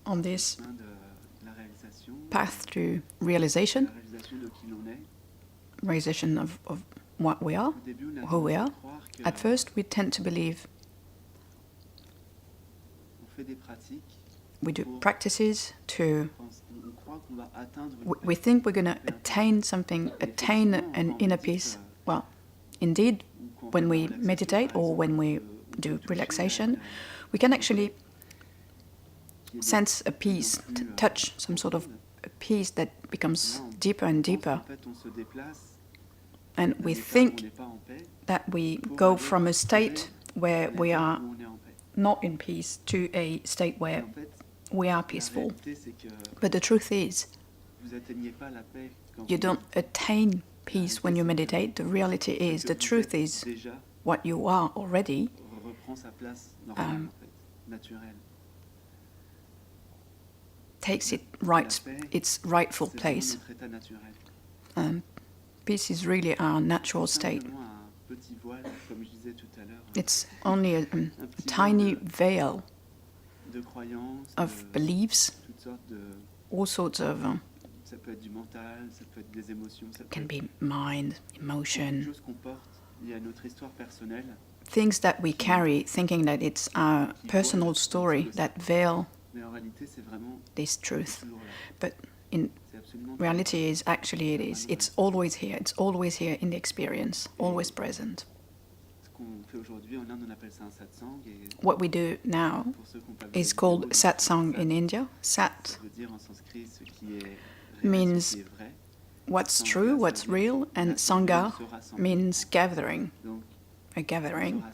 on this path to realization, realization of what we are, who we are. At first, we tend to believe we do practices to. We think we're going to attain something, attain an inner peace. Well, indeed, when we meditate or when we do relaxation, we can actually sense a peace, touch some sort of a peace that becomes deeper and deeper. And we think that we go from a state where we are not in peace to a state where we are peaceful. But the truth is, you don't attain peace when you meditate. The reality is, the truth is, what you are already takes its rightful place. Peace is really our natural state. It's only a tiny veil of beliefs, all sorts of can be mind, emotion, things that we carry thinking that it's our personal story that veil this truth. But in reality is actually it's always here. It's always here in the experience, always present. What we do now is called Satsang in India. Sat means what's true, what's real, and Sangha means gathering, a gathering.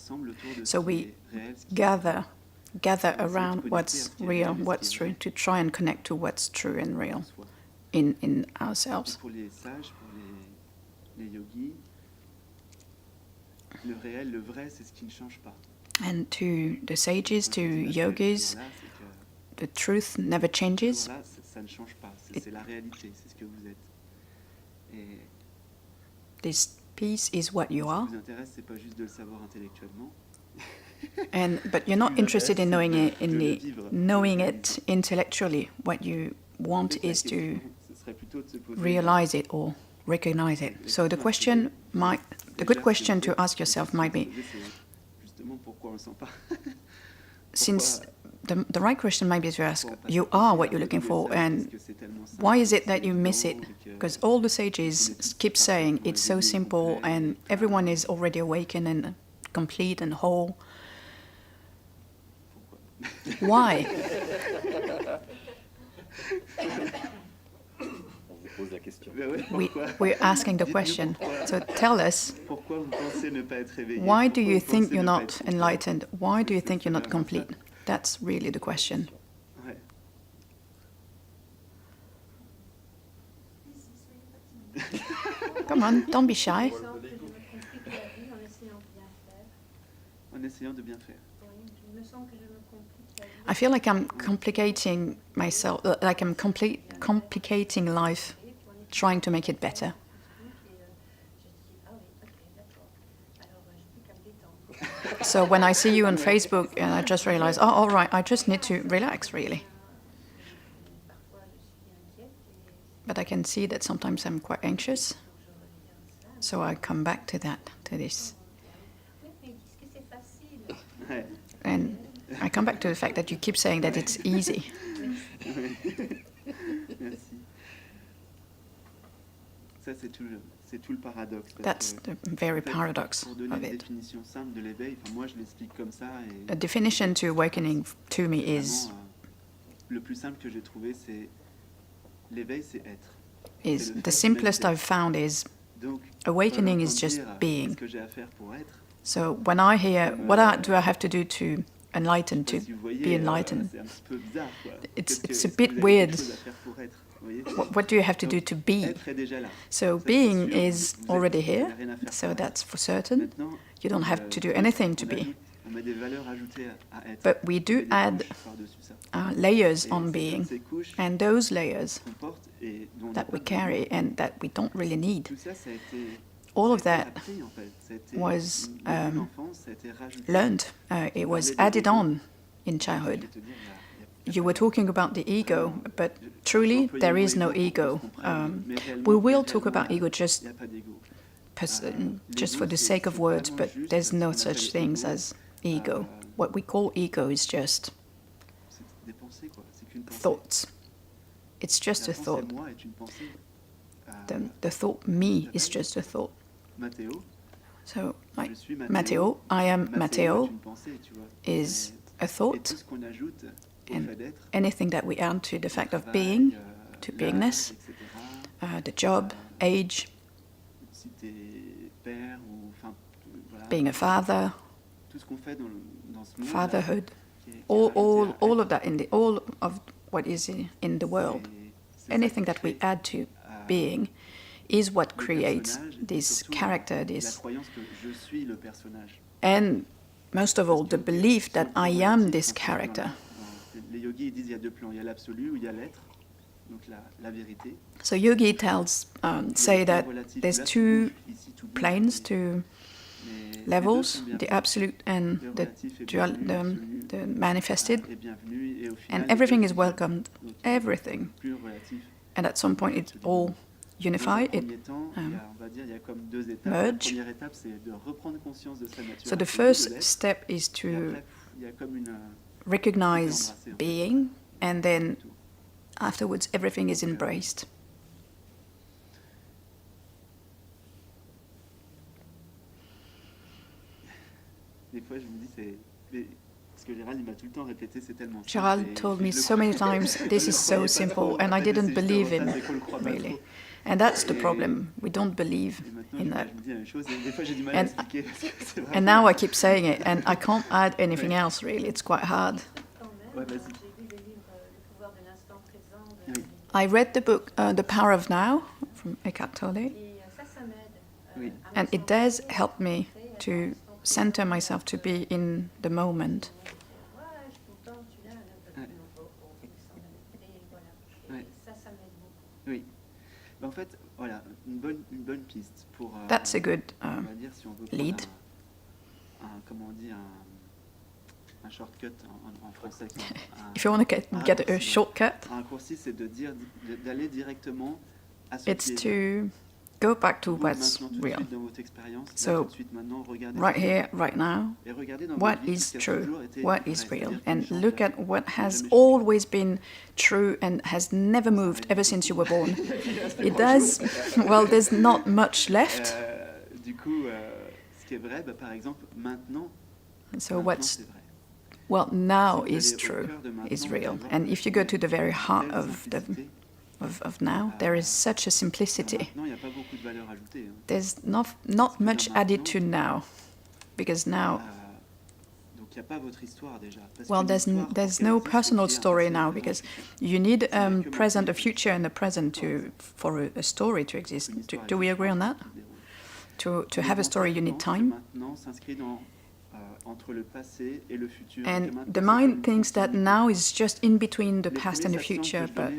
So we gather around what's real, what's true, to try and connect to what's true and real in ourselves. And to the sages, to yogis, the truth never changes. This peace is what you are. But you're not interested in knowing it intellectually. What you want is to realize it or recognize it. So the good question to ask yourself might be, since the right question might be to ask, you are what you're looking for, and why is it that you miss it? Because all the sages keep saying it's so simple and everyone is already awakened and complete and whole. Why? We're asking the question. So tell us, why do you think you're not enlightened? Why do you think you're not complete? That's really the question. Come on, don't be shy. I feel like I'm complicating myself, like I'm complicating life, trying to make it better. So when I see you on Facebook, and I just realize, oh, all right, I just need to relax, really. But I can see that sometimes I'm quite anxious, so I come back to this. And I come back to the fact that you keep saying that it's easy. That's the very paradox of it. A definition to awakening to me is the simplest I've found is awakening is just being. So when I hear, what do I have to do to enlighten, to be enlightened? It's a bit weird. What do you have to do to be? So being is already here, so that's for certain. You don't have to do anything to be. But we do add layers on being, and those layers that we carry and that we don't really need, all of that was learned. It was added on in childhood. You were talking about the ego, but truly there is no ego. We will talk about ego just for the sake of words, but there's no such things as ego. What we call ego is just thoughts. It's just a thought. The thought me is just a thought. So, like Matteo, I am Matteo, is a thought, and anything that we add to the fact of being, to beingness, the job, age, being a father, fatherhood, all of that all of what is in the world, anything that we add to being is what creates this character, and most of all the belief that I am this character. So yogi say that there's two planes, two levels, the absolute and the manifested, and everything is welcomed, everything. And at some point it's all unified, it merge. So the first step is to recognize being, and then afterwards everything is embraced. Gerald told me so many times, this is so simple, and I didn't believe in really. And that's the problem, we don't believe in that. And now I keep saying it, and I can't add anything else really, it's quite hard. I read the book, The Power of Now, from Eckhart Tolle, and it does help me to center myself, to be in the moment. That's a good lead. If you want to get a shortcut, it's to go back to what's real. So, right here, right now, what is true, what is real, and look at what has always been true and has never moved ever since you were born. It does, well, there's not much left. So what's, well, now is true, is real. And if you go to the very heart of now, there is such a simplicity. There's not much added to now, because now, well, there's no personal story now, because you need a present, a future, and a present for a story to exist. Do we agree on that? To have a story, you need time. And the mind thinks that now is just in between the past and the future, but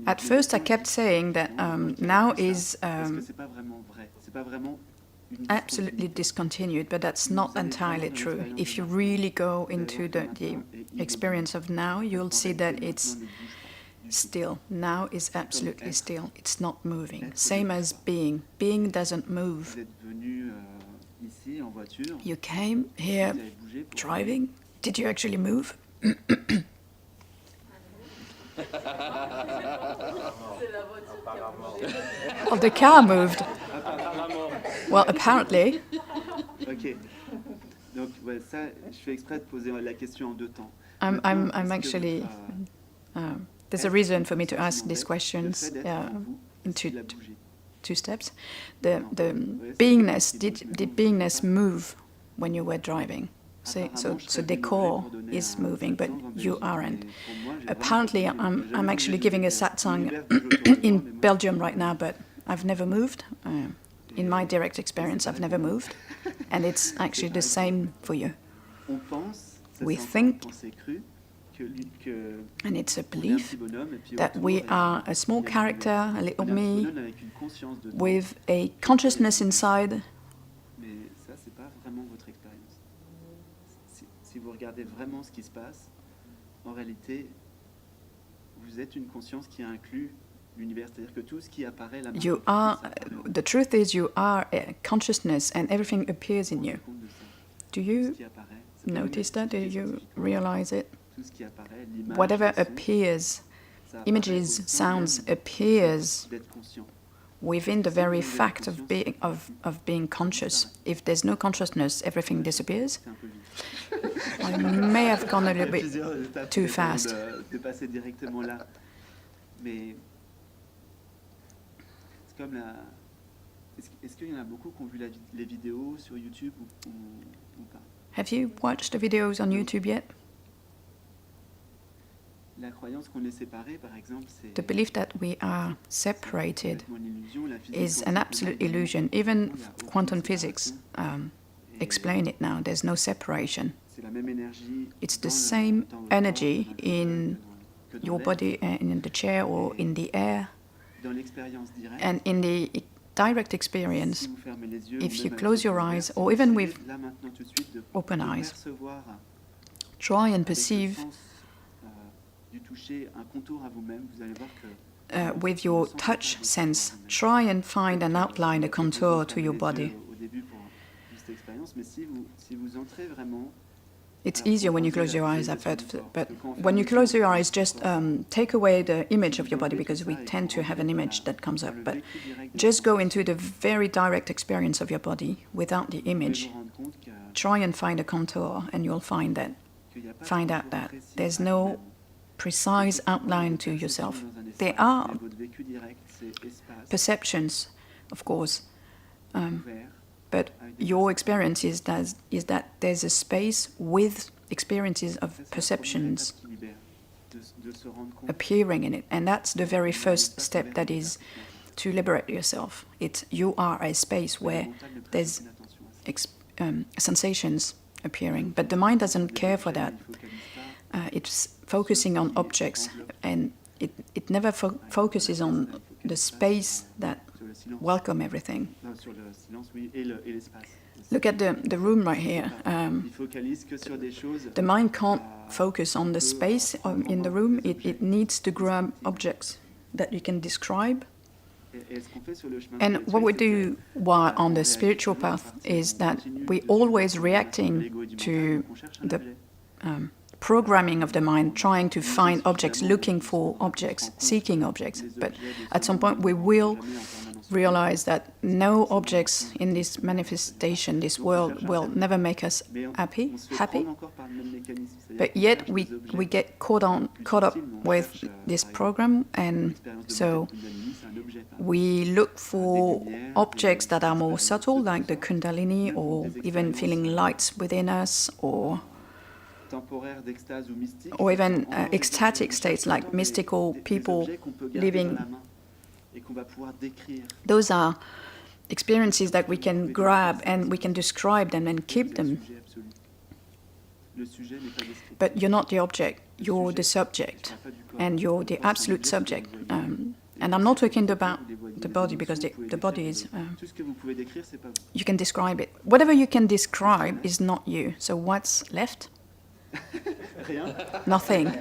at first I kept saying that now is absolutely discontinued, but that's not entirely true. If you really go into the experience of now, you'll see that it's still. Now is absolutely still. It's not moving. Same as being. Being doesn't move. You came here driving. Did you actually move? Oh, the car moved. Well, apparently. Ok. Donc, ouais, ça, je fais exprès de poser la question en deux temps. I'm actually. There's a reason for me to ask these questions in two steps. The beingness, did beingness move when you were driving? So the core is moving, but you aren't. Apparently, I'm actually giving a satsang in Belgium right now, but I've never moved. In my direct experience, I've never moved, and it's actually the same for you. We think, and it's a belief, that we are a small character, a little me, with a consciousness inside. si vous regardez vraiment ce qui se passe, en réalité, vous êtes une conscience qui inclut l'univers, c'est-à-dire que tout ce qui apparaît là You are, the truth is you are a consciousness and everything appears in you. Do you notice that? Do you realize it? Whatever appears, images, sounds, appears within the very fact of being conscious. If there's no consciousness, everything disappears. I may have gone a little bit too fast. De passer directement là. Mais c'est comme la... Est-ce qu'il y en a beaucoup qui ont vu les vidéos sur YouTube ou pas? Have you watched the videos on YouTube yet? La croyance qu'on est séparés, par exemple, c'est... The belief that we are separated is an absolute illusion. Even quantum physics explain it now. There's no separation. It's the same energy in your body and in the chair or in the air. And in the direct experience, if you close your eyes, or even with open eyes, try and perceive with your touch sense, try and find an outline, a contour to your body. It's easier when you close your eyes, I've heard, but when you close your eyes, just take away the image of your body, because we tend to have an image that comes up, but just go into the very direct experience of your body without the image. Try and find a contour, and you'll find out that there's no precise outline to yourself. There are perceptions, of course, but your experience is that there's a space with experiences of perceptions appearing in it, and that's the very first step, that is to liberate yourself. You are a space where there's sensations appearing, but the mind doesn't care for that. It's focusing on objects, and it never focuses on the space that welcome everything. Look at the room right here. The mind can't focus on the space in the room. It needs to grab objects that you can describe. And what we do while on the spiritual path is that we're always reacting to the programming of the mind, trying to find objects, looking for objects, seeking objects. But at some point we will realize that no objects in this manifestation, this world, will never make us happy. But yet we get caught up with this program, and so we look for objects that are more subtle, like the Kundalini, or even feeling lights within us, or even ecstatic states, like mystical people living. Those are experiences that we can grab and we can describe them and keep them. But you're not the object, you're the subject, and you're the absolute subject. And I'm not talking about the body, because the body is... you can describe it. Whatever you can describe is not you. So what's left? Nothing.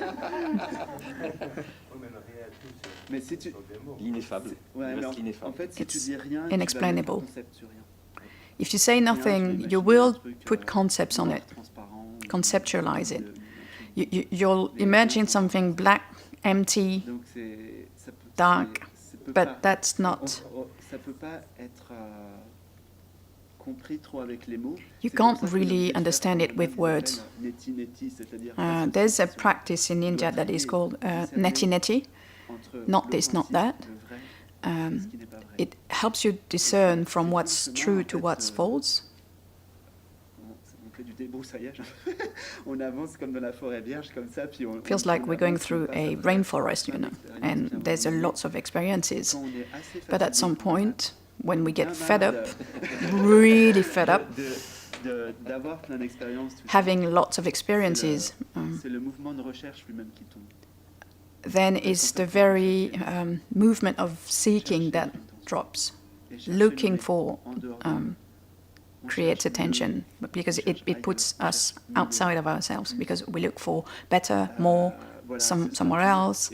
L'ineffable. It's inexplainable. If you say nothing, you will put concepts on it, conceptualize it. You'll imagine something black, empty, dark, but that's not. You can't really understand it with words. There's a practice in India that is called neti-neti. Not this, not that. It helps you discern from what's true to what's false. Feels like we're going through a rainforest, and there's lots of experiences. But at some point, when we get fed up, really fed up, having lots of experiences, then it's the very movement of seeking that drops, looking for creates attention, because it puts us outside of ourselves, because we look for better, more, somewhere else.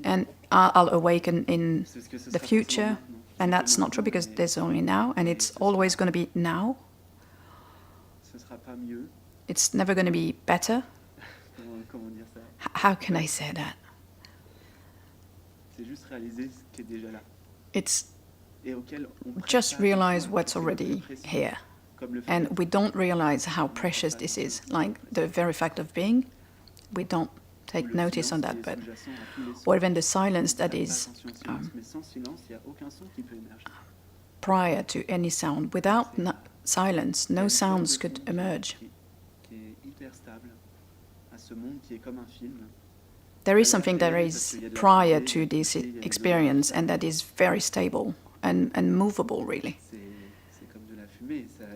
And I'll awaken in the future, and that's not true, because there's only now, and it's always going to be now. It's never going to be better. How can I say that? It's just realize what's already here. And we don't realize how precious this is. Like the very fact of being, we don't take notice on that. But or even the silence that is prior to any sound. Without silence, no sounds could emerge. There is something that is prior to this experience, and that is very stable and movable, really.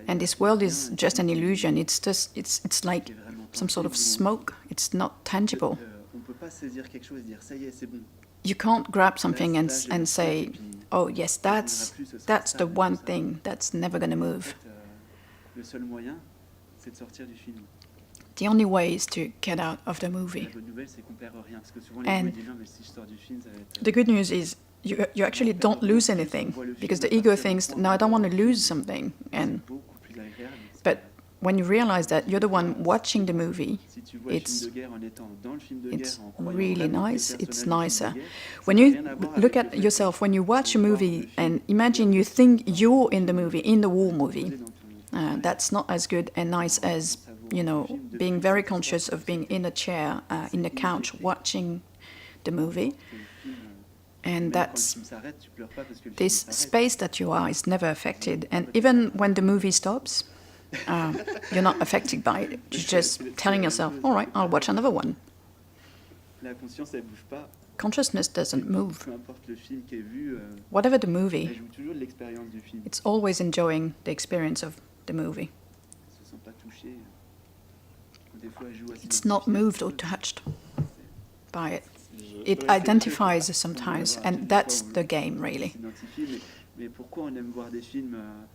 And this world is just an illusion. It's like some sort of smoke. It's not tangible. You can't grab something and say, "Oh yes, that's the one thing that's never going to move." The only way is to get out of the movie. And the good news is you actually don't lose anything, because the ego thinks, no, I don't want to lose something. But when you realize that you're the one watching the movie, it's really nice. It's nicer. When you look at yourself, when you watch a movie and imagine you think you're in the movie, in the war movie, that's not as good and nice as, being very conscious of being in a chair, in the couch, watching the movie. And that's this space that you are is never affected. And even when the movie stops, you're not affected by it. You're just telling yourself, all right, I'll watch another one. Consciousness doesn't move. Whatever the movie, it's always enjoying the experience of the movie. It's not moved or touched by it. It identifies sometimes, and that's the game, really.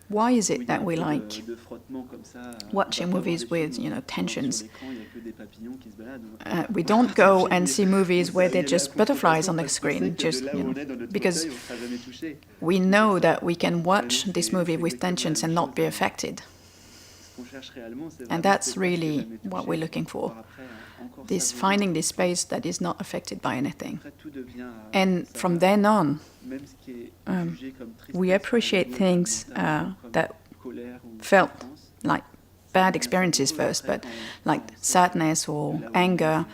Why is it that we like watching movies with, tensions? We don't go and see movies where they're just butterflies on the screen, because we know that we can watch this movie with tensions and not be affected. And that's really what we're looking for. This finding this space that is not affected by anything. And from then on, we appreciate things that felt like bad experiences first, but like sadness or anger,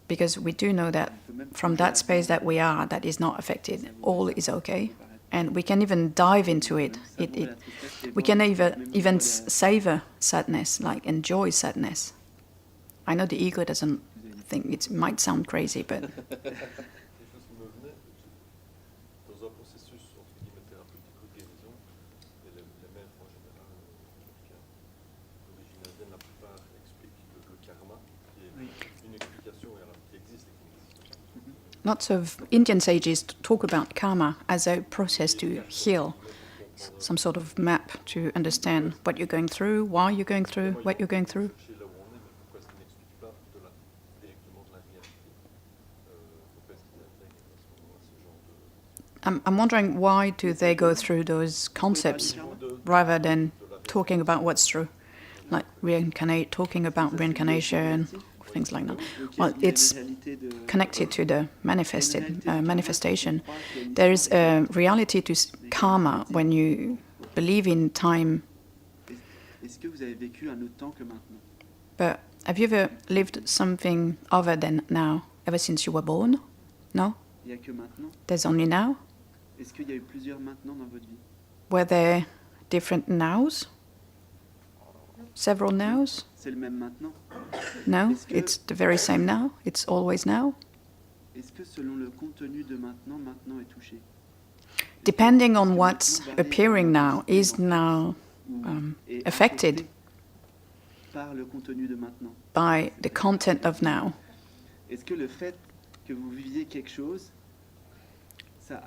because we do know that from that space that we are, that is not affected, all is okay. And we can even dive into it. We can even savor sadness, like enjoy sadness. I know the ego doesn't think, it might sound crazy, but... Lots of Indian sages talk about karma as a process to heal, some sort of map to understand what you're going through, why you're going through, what you're going through. I'm wondering, why do they go through those concepts rather than talking about what's true, like talking about reincarnation, things like that. Well, it's connected to the manifestation. There is a reality to karma when you believe in time. But have you ever lived something other than now, ever since you were born? No? There's only now? Were there different nows? Several nows? No, it's the very same now. It's always now. Depending on what's appearing now, is now affected by the content of now.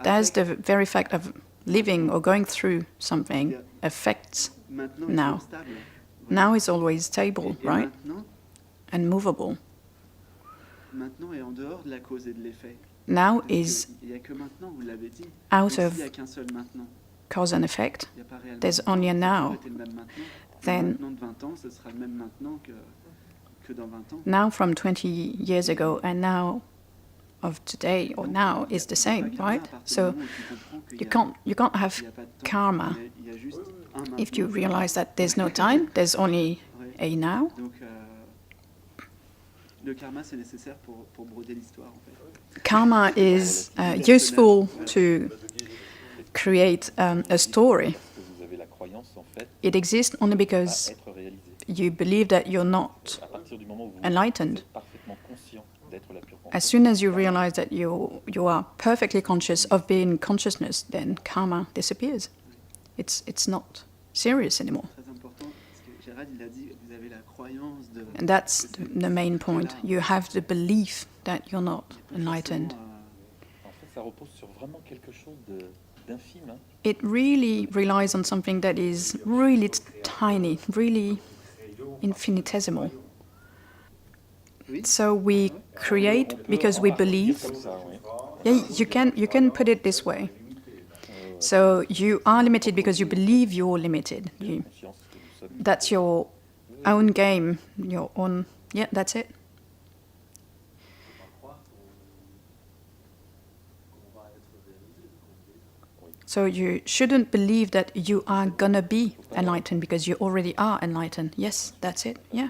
does the very fact of living or going through something affects now? Now is always stable, right? And movable. Now is out of cause and effect. There's only a now. Then now from 20 years ago and now of today or now is the same, right? So you can't have karma if you realize that there's no time, there's only a now. Karma is useful to create a story. It exists only because you believe that you're not enlightened. As soon as you realize that you are perfectly conscious of being consciousness, then karma disappears. It's not serious anymore. And that's the main point. You have the belief that you're not enlightened. It really relies on something that is really tiny, really infinitesimal. So we create because we believe. Yeah, you can put it this way. So you are limited because you believe you're limited. That's your own game, your own. Yeah, that's it. So you shouldn't believe that you are gonna be enlightened because you already are enlightened. Yes, that's it. Yeah.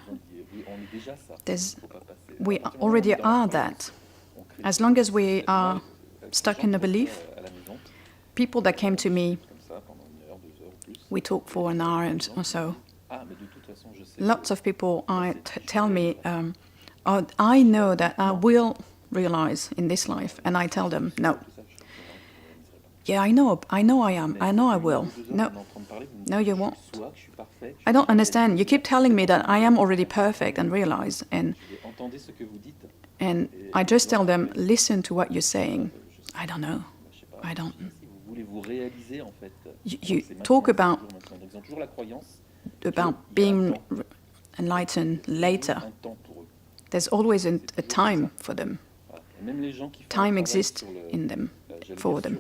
We already are that. As long as we are stuck in the belief, people that came to me, we talk for an hour or so. Lots of people tell me, oh, I know that I will realize in this life, and I tell them, no. Yeah, I know I am, I know I will. No, you won't. I don't understand. You keep telling me that I am already perfect and realize, and I just tell them, listen to what you're saying. I don't know. I don't. You talk about being enlightened later. There's always a time for them. Time exists in them, for them.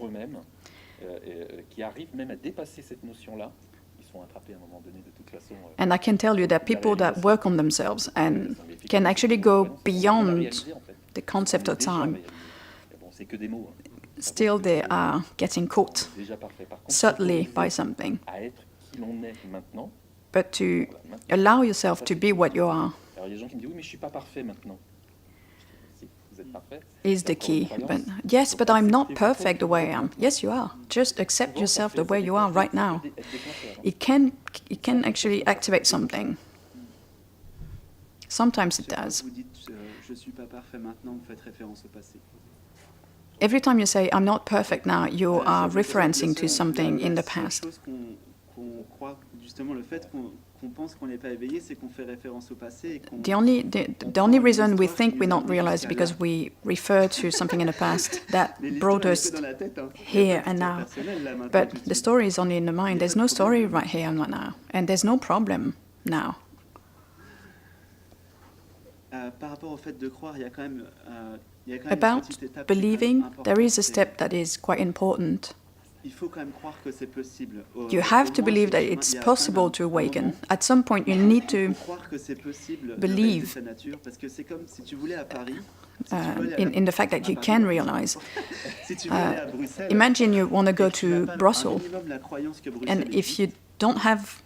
And I can tell you that people that work on themselves and can actually go beyond the concept of time, still they are getting caught subtly by something. But to allow yourself to be what you are is the key. But yes, but I'm not perfect the way I am. Yes, you are. Just accept yourself the way you are right now. It can actually activate something. Sometimes it does. Every time you say, I'm not perfect now, you are referencing to something in the past. The only reason we think we're not realized is because we refer to something in the past that brought us here and now. But the story is only in the mind. There's no story right here and right now. And there's no problem now. About believing, there is a step that is quite important. You have to believe that it's possible to awaken. At some point, you need to believe in the fact that you can realize. Imagine you want to go to Brussels, and if you don't have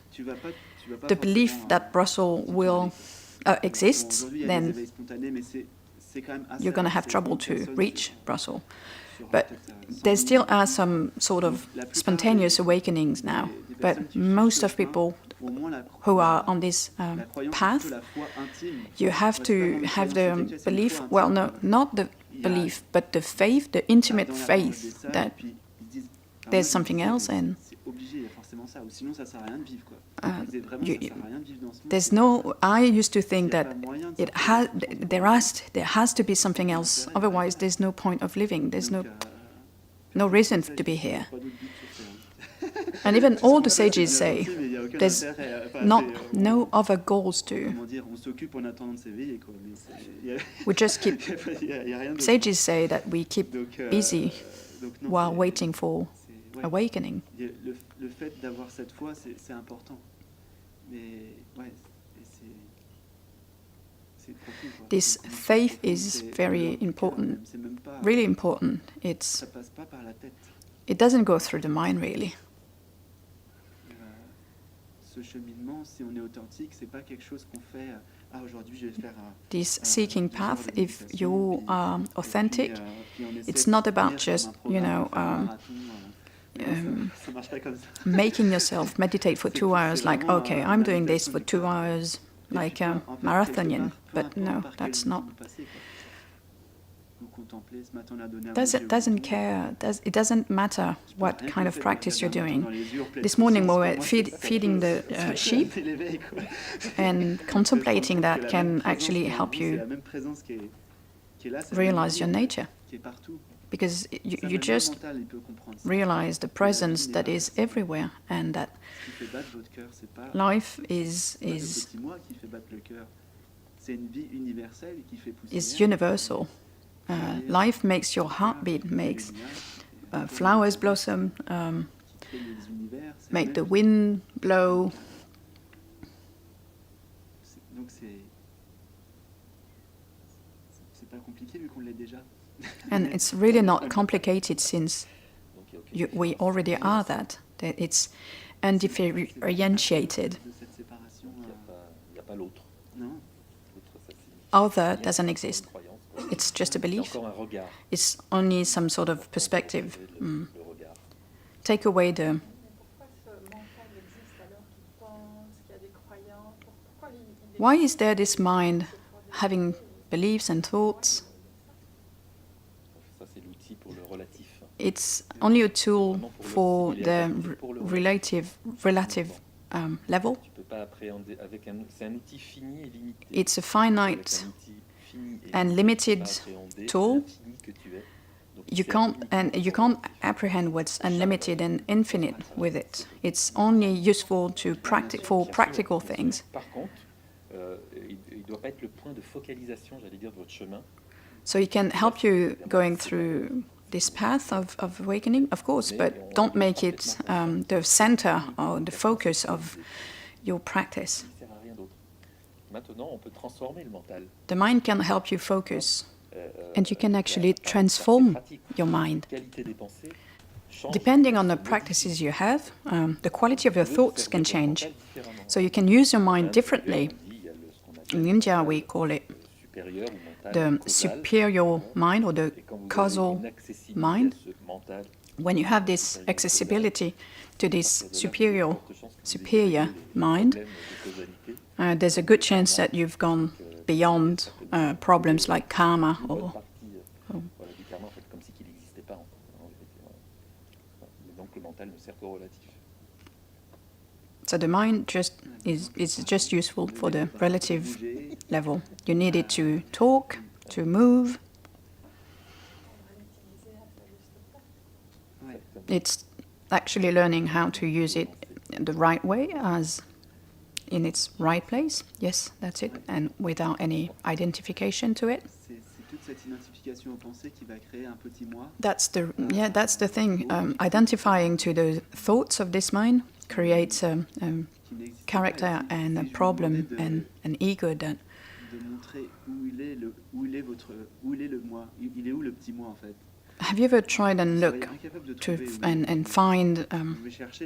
the belief that Brussels will exist, then you're going to have trouble to reach Brussels. But there still are some sort of spontaneous awakenings now. But most of people who are on this path, you have to have the belief, well, no, not the belief, but the faith, the intimate faith that there's something else, and there's no. I used to think that there has to be something else. Otherwise, there's no point of living. There's no no reason to be here. And even all the sages say there's no other goals to. We just keep. Sages say that we keep busy while waiting for awakening. Le fait d'avoir cette foi, c'est important. Mais ouais, c'est profond, quoi. This faith is very important, really important. Ça passe pas par la tête. It doesn't go through the mind, really. Ce cheminement, si on est authentique, c'est pas quelque chose qu'on fait. Ah, aujourd'hui, je vais faire. This seeking path, if you are authentic, it's not about just, making yourself meditate for 2 hours, like, okay, I'm doing this for 2 hours, like a marathonian. But no, that's not. Doesn't care. It doesn't matter what kind of practice you're doing. This morning we were feeding the sheep, and contemplating that can actually help you realize your nature. Because you just realize the presence that is everywhere, and that life is universal. Life makes your heart beat, makes flowers blossom, make the wind blow. And it's really not complicated, since we already are that. It's undifferentiated. Other doesn't exist. It's just a belief. It's only some sort of perspective. Take away the... Why is there this mind having beliefs and thoughts? It's only a tool for the relative level. It's a finite and limited tool. You can't apprehend what's unlimited and infinite with it. It's only useful to for practical things. So it can help you going through this path of awakening, of course, but don't make it the center or the focus of your practice. The mind can help you focus, and you can actually transform your mind. Depending on the practices you have, the quality of your thoughts can change. So you can use your mind differently. In India, we call it the superior mind, or the causal mind. When you have this accessibility to this superior mind, there's a good chance that you've gone beyond problems like karma or so the mind is just useful for the relative level. You need it to talk, to move. It's actually learning how to use it the right way, as in its right place. Yes, that's it, and without any identification to it. That's the thing. Identifying to the thoughts of this mind creates a character and a problem and an ego that. Have you ever tried and look and find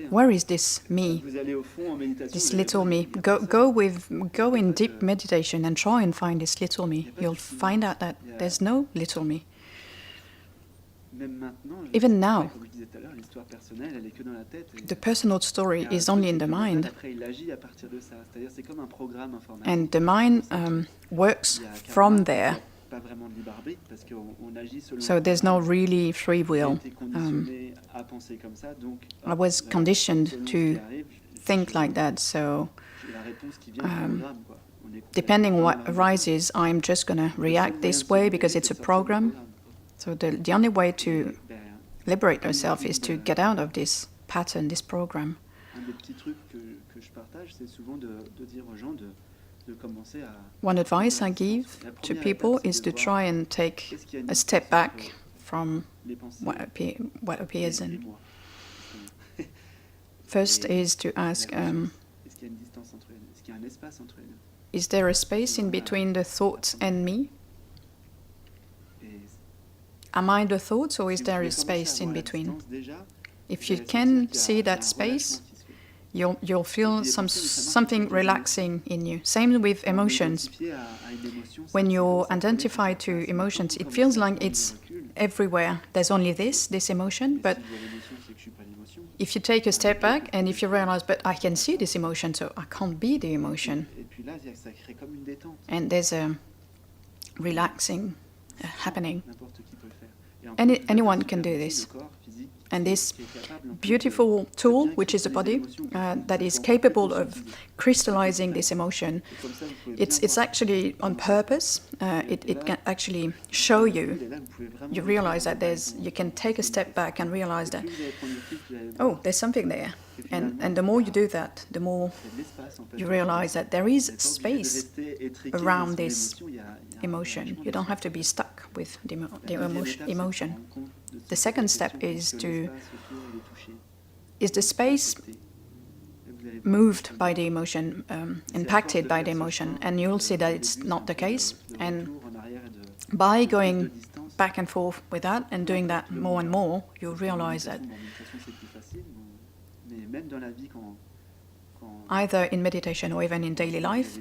where is this me, this little me? Go in deep meditation and try and find this little me. You'll find out that there's no little me. Even now, the personal story is only in the mind, and the mind works from there. So there's no really free will. I was conditioned to think like that, so depending what arises, I'm just going to react this way because it's a program. So the only way to liberate yourself is to get out of this pattern, this program. Un des petits trucs que je partage, c'est souvent de dire aux gens de commencer à... One advice I give to people is to try and take a step back from what appears. And first is to ask, is there a space in between the thoughts and me? Am I the thoughts, or is there a space in between? If you can see that space, you'll feel something relaxing in you. Same with emotions. When you identify to emotions, it feels like it's everywhere. There's only this emotion, but if you take a step back and if you realize, but I can see this emotion, so I can't be the emotion. And there's a relaxing happening. Anyone can do this. And this beautiful tool, which is the body, that is capable of crystallizing this emotion, it's actually on purpose. It can actually show you. You realize that you can take a step back and realize that, oh, there's something there. And the more you do that, the more you realize that there is space around this emotion. You don't have to be stuck with the emotion. The second step is the space moved by the emotion, impacted by the emotion, and you'll see that it's not the case. And by going back and forth with that and doing that more and more, you'll realize that either in meditation or even in daily life,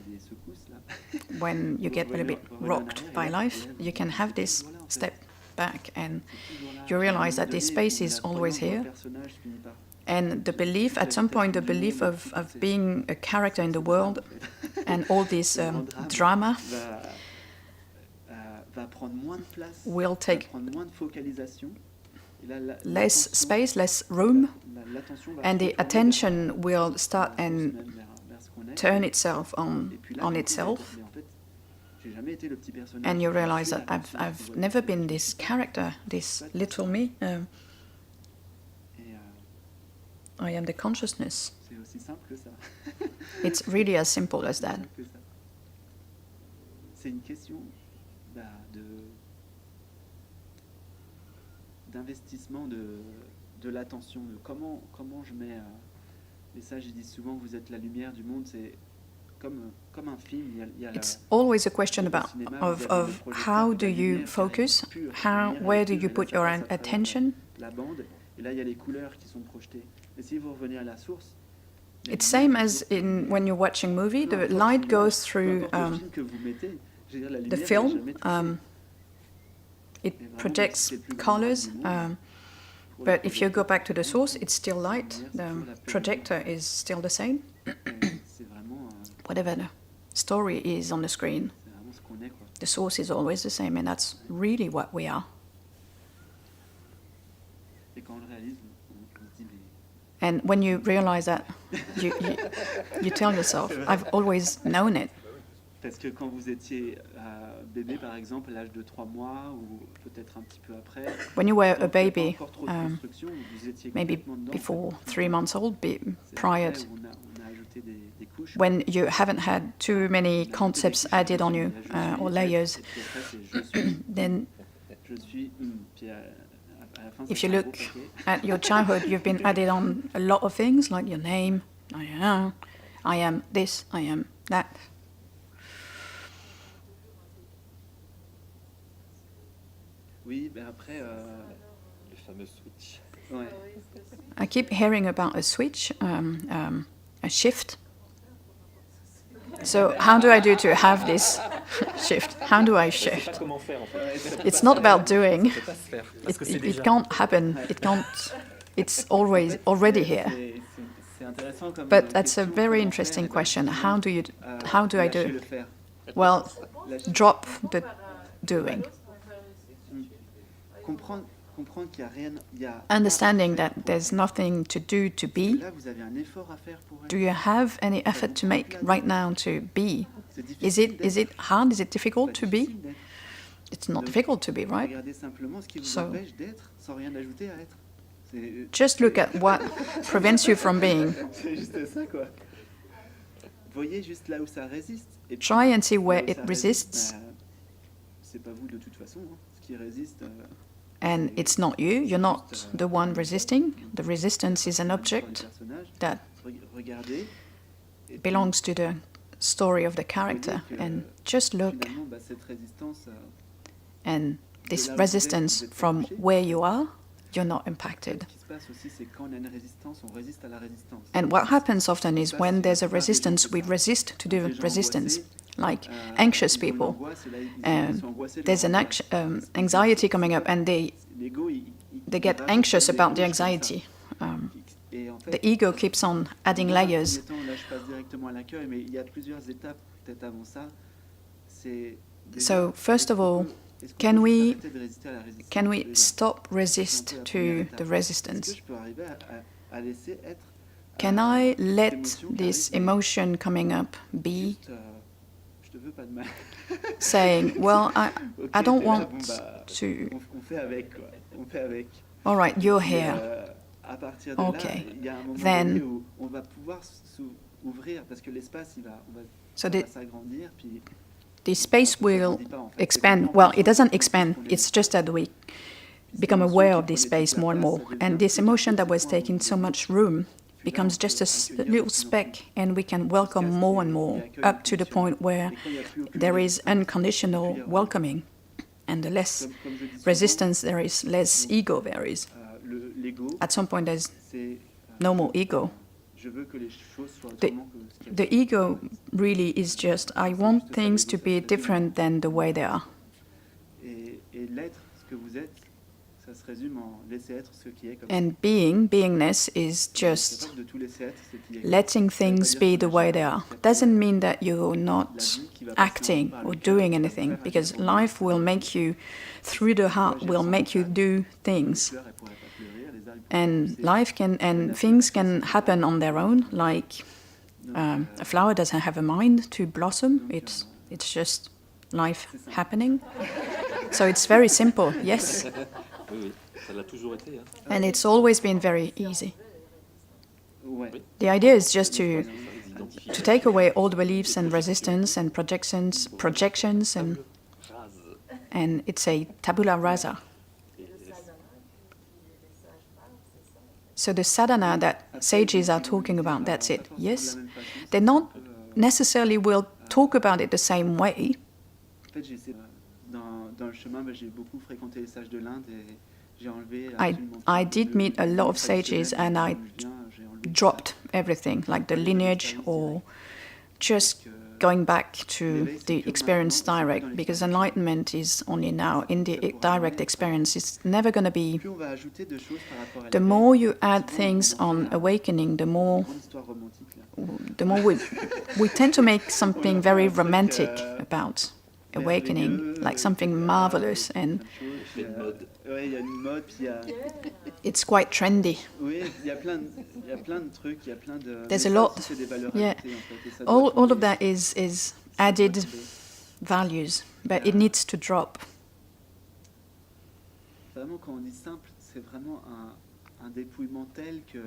when you get a little bit rocked by life, you can have this step back and you realize that this space is always here. And the belief, at some point, the belief of being a character in the world and all this drama will take less space, less room, and the attention will start and turn itself on itself. And you realize that I've never been this character, this little me. I am the consciousness. It's really as simple as that. D'investissement de l'attention, de comment je mets... Les sages ils disent souvent, vous êtes la lumière du monde, c'est comme un film. It's always a question of how do you focus, where do you put your attention. La bande, et là il y a les couleurs qui sont projetées. Et si vous revenez à la source, it's same as when you're watching a movie, the light goes through the film. It projects colors, but if you go back to the source, it's still light. The projector is still the same. Whatever the story is on the screen, the source is always the same, and that's really what we are. And when you realize that, you tell yourself, I've always known it. Parce que quand vous étiez bébé, par exemple, à l'âge de 3 mois, ou peut-être un petit peu après, when you were a baby, maybe before 3 months old, prior to, when you haven't had too many concepts added on you, or layers, then if you look at your childhood, you've been added on a lot of things, like your name, I am this, I am that. Oui, ben après, le fameux switch. Ouais. I keep hearing about a switch, a shift. So how do I do to have this shift? How do I shift? It's not about doing. It can't happen. It's always already here. But that's a very interesting question. How do I do? Well, drop the doing. Understanding that there's nothing to do to be. Do you have any effort to make right now to be? Is it hard? Is it difficult to be? It's not difficult to be, right? Regardez simplement ce qui vous So- empêche d'être sans rien ajouter à être. Just look at what prevents you from being. C'est juste ça, quoi. Voyez juste là où ça résiste. Et puis, Try and see where là où it ça resists. bah, c'est pas vous de toute façon. Hein. Ce qui résiste. And it's not you. You're not the one resisting. The resistance is an le object personnage. that Regardez. Et puis, belongs to the story of the character. And just look, finalement, bah, cette résistance. and this resistance from where you are, you're not impacted. Ce qui se passe aussi, c'est quand on a une résistance, on résiste à la résistance. And what happens often is when there's a resistance, we resist to the resistance. Like anxious people, there's an anxiety coming up, and they get anxious about the anxiety. The ego keeps on adding layers. Là, je passe directement à l'accueil, mais il y a plusieurs étapes peut-être avant ça. C'est So first of all, est-ce qu'on can peut we- arrêter de résister à la résistance can we déjà? stop resist C'est un peu la to première the étape. Est-ce resistance? que je peux arriver à laisser être Can I let l'émotion qui this arrive, emotion coming up be, juste, je te veux pas de mal. saying, well, Ok, I don't t'es là, want bon, bah, to, on fait avec, quoi. On fait avec. all right, you're Et, here. à partir de Ok. là, il y a un moment Then- donné où on va pouvoir s'ouvrir parce que l'espace, on va So ça the, va s'agrandir. Puis the space ça will grandit pas, en fait. expand. C'est Well, vraiment it doesn't plus expand. qu'on It's est. just that we become aware of this space more and more. And this emotion that was taking so much room becomes just a little speck, and we can welcome more and more up to the point where there is unconditional welcoming. And the less Comme je dis souvent, resistance there is, less ego there is. l'ego, At some point, there's c'est no more ego. je veux que les choses soient The- autrement que ce qu'elles The ego really is just, I want things to be different than the way they are. sont. Et l'être, ce que vous êtes, ça se résume en laisser être ce qui est comme And beingness is ça. just Capable de tout laisser être ce qui est. letting things be the way they are. Doesn't mean that you're not acting or doing anything, because life will make you, through the heart, will make you do things. Fleurs, elles pourraient pas fleurir, les arbres, And life can, and things can happen on their own, like a flower doesn't have a mind to blossom, it's just life happening. So it's very simple, yes, Oui, oui, ça l'a toujours été. Hein. and it's always been very easy. ouais. The idea is just to Ils identifient take away all the beliefs and resistance and projections, and it's a tabula rasa. So the sadhana that sages are talking about, that's it. Yes, they not necessarily will talk about it the same way. En fait, j'ai essayé, dans le chemin, j'ai beaucoup fréquenté les sages de l'Inde et j'ai enlevé I absolument tout did de- meet a lot of traditionnel, sages, and I d'où je viens, j'ai enlevé tout dropped everything, like the lineage or just going back to the experience direct, because enlightenment is only now in the direct experience. It's never going to be. ça. Plus on va ajouter de choses par rapport à The l'éveil, more you add souvent, things on en on fait awakening, the more une grande histoire romantique, là. we tend to make something very romantic about awakening, like something marvelous, and Plein de choses, puis, ouais, il y a une mode, puis il y a, it's quite trendy. oui, il y a plein de trucs, il y a plein de. There's mais a ça lot. aussi, c'est des valeurs Yeah. ajoutées, en fait, et ça doit All of tomber. that is added values, but it needs to drop. Vraiment, quand on dit simple, c'est vraiment un dépouillement tel que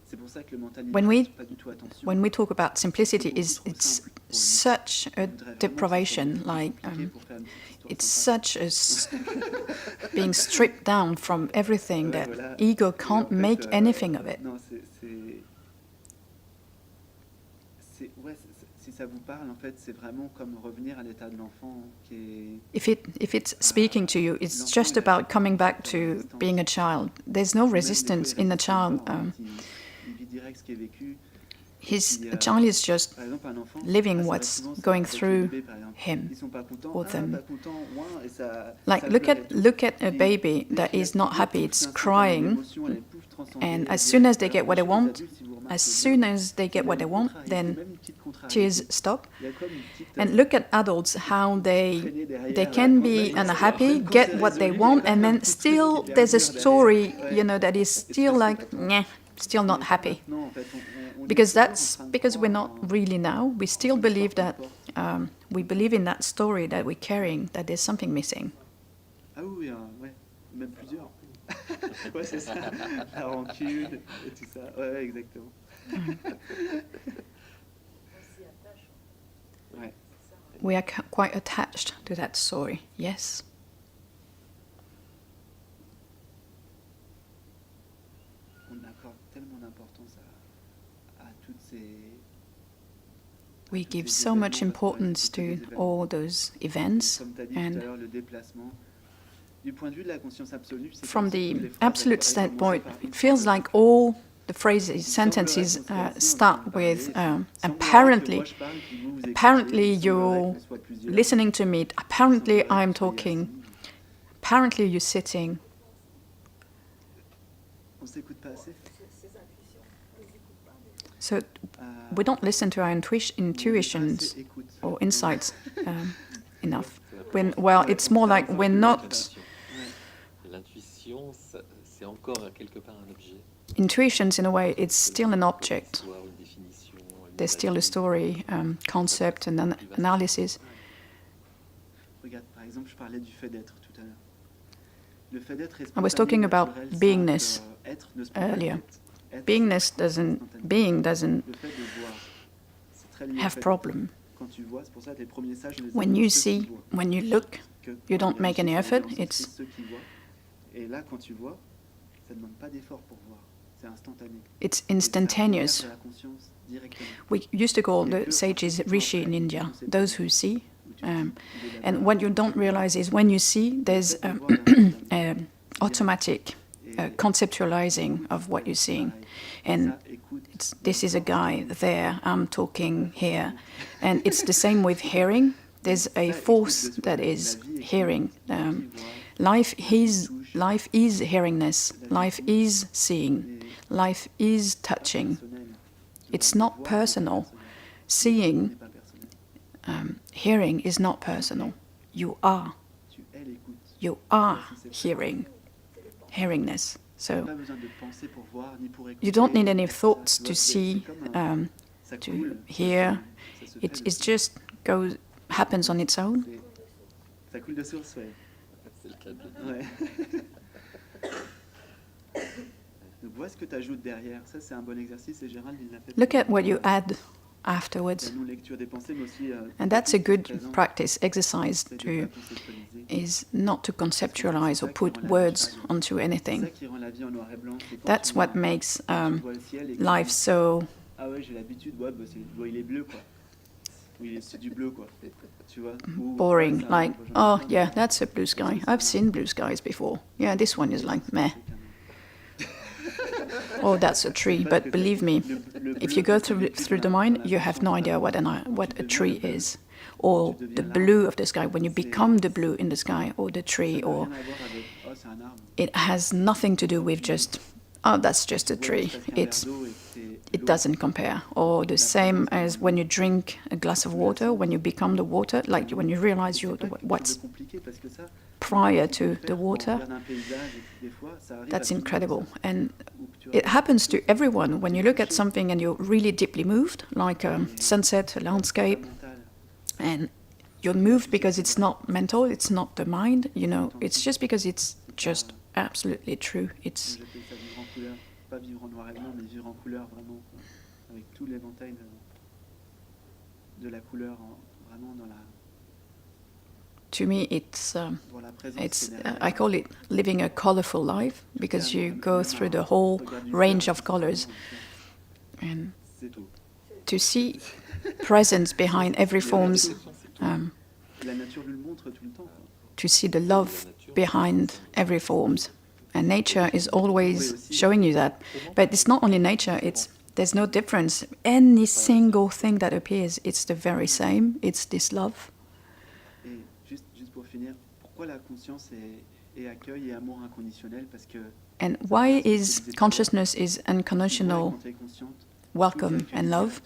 c'est pour ça que le mental When we- ne fait pas du tout attention. When we talk about simplicity, it's such a deprivation, like it's such a being stripped down from everything that ego can't make anything of it. Non, ouais, si ça vous parle, en fait, c'est vraiment comme revenir à l'état de l'enfant qui est. If it's speaking to you, it's just about coming back to being a child. There's no resistance in a child. Il vit direct ce qui est vécu. A child is just Par exemple, un enfant, living ça what's arrive souvent, going avec les through bébés, par exemple. him Ils sont pas contents, or them. pas contents, ouin, et ça. Like ça look pleure et at tout. look at a Puis, baby dès that qu'il y a is not quelque happy, chose it's qui est crying, l'émotion, elle est pouf, transcendée, and elle as dit, soon as they alors, get what they chez les want, adultes, si vous remarquez as bien, soon as they get il y a what they une want, contrariété, then même une petite contrariété. tears stop. Il y a comme une petite, And look at adults, how they traînée derrière, can quand be ça- unhappy, quand get c'est what they résolu, want, il y a and un then petit still truc qui there's a vient derrière. story, Ouais. you know, that is still like, nah, still not happy. Non, en fait, on est Because toujours en that's train de because we're croire not en- really now. We still believe that we believe in that story that we're carrying, that there's something missing. Ah oui, ouais, même plusieurs. Ouais, c'est ça. La rancune et tout ça. Ouais, exactement. Ouais. We are quite attached to that story, yes. On accorde tellement d'importance à toutes ces... We give so much importance to all those events, Comme tu as dit tout à and l'heure, le déplacement. Du point de vue de la conscience absolue, c'est from comme si toutes the les phrases, absolute elles commençaient standpoint, par it feels like all the phrases, sentences start with apparently you're listening to me, apparently I'm talking, apparently you're sitting. On s'écoute pas assez. So we don't listen to our intuitions or insights enough. Well, it's more like we're not... L'intuition, c'est encore quelque part un objet. Intuitions, in a way, it's still an object. Soit une définition, une There's still a story, concept and analysis. Regarde, par exemple, je parlais du fait d'être tout à l'heure. Le fait d'être est I was talking spontané, about naturel, beingness simple, être ne se peut pas earlier. être Being doesn't Le fait de voir, c'est très lié au have fait problem. quand tu vois, c'est pour ça que les premiers sages nous When disaient, you ceux qui see, voient. when you look, Que you don't quand make il y any a effort. une It's c'est ceux qui voient. Et là, quand tu vois, ça ne demande pas d'effort pour voir. C'est instantané. it's Et ça instantaneous. libère de la conscience directement. We used to call the sages rishi in India, those who see. And what you don't realize is when you see, there's automatic conceptualizing of what you're seeing. And this is a guy there, I'm talking here. And it's the same with hearing. There's a force that is hearing. Life is hearingness. Life is seeing. Life is touching. It's not personal. Seeing, hearing is not personal. You are hearing, hearingness. So you don't need any thoughts to see, to hear. It just happens on its own. Ça coule de source, ouais. C'est le cas de le dire. Ouais. Donc vois ce que tu ajoutes derrière. Ça, c'est un bon exercice et Gérald, il l'a fait. Look at what you add afterwards. Nous, lecture des pensées, mais aussi, And that's a good présent, practice, exercise c'est de to pas conceptualiser. is not to conceptualize or put words onto C'est anything. ça qui rend la vie en noir et blanc. C'est quand That's tu what vois- makes quand tu vois le ciel et que life tu dis, so ah ouais, j'ai l'habitude, ouais, bah, il est bleu, quoi. Ou c'est du bleu, quoi. Tu vois. Ou, boring. ouais, c'est un Like, arbre, oh j'en ai yeah, plein. that's a blue sky. I've seen blue skies before. Yeah, this one is like meh. Oh, that's a tree. But believe me, if you go through the mind, you have no idea what a tree is, or the blue of the sky. When you become the blue in the sky, or the tree, or it has nothing to do with just, oh, that's just a tree. It doesn't compare. Or the same as when you drink a glass of water, when you become the water, like when you realize what's prior to the water. That's incredible. And it happens to everyone. When you look at something and you're really deeply moved, like a sunset, a landscape, and you're moved because it's not mental, it's not the mind, you know, it's just because it's just absolutely true. It's Pas vivre en noir et blanc, mais vivre en couleur, vraiment, avec tout l'éventail de la couleur, vraiment dans la... To me, it's dans la présence I call it living a colorful life, because you go through the whole range of colors, and C'est tout. to see presence behind every forms, La nature nous le montre tout le temps. to see the love behind every forms. And nature is always showing you that. But it's not only nature, there's no difference. Any single thing that appears, it's the very same. It's this love. Et juste pour finir, pourquoi la conscience est accueil et amour inconditionnel? Parce que And why is consciousness is unconditional quand tu es consciente, welcome and love?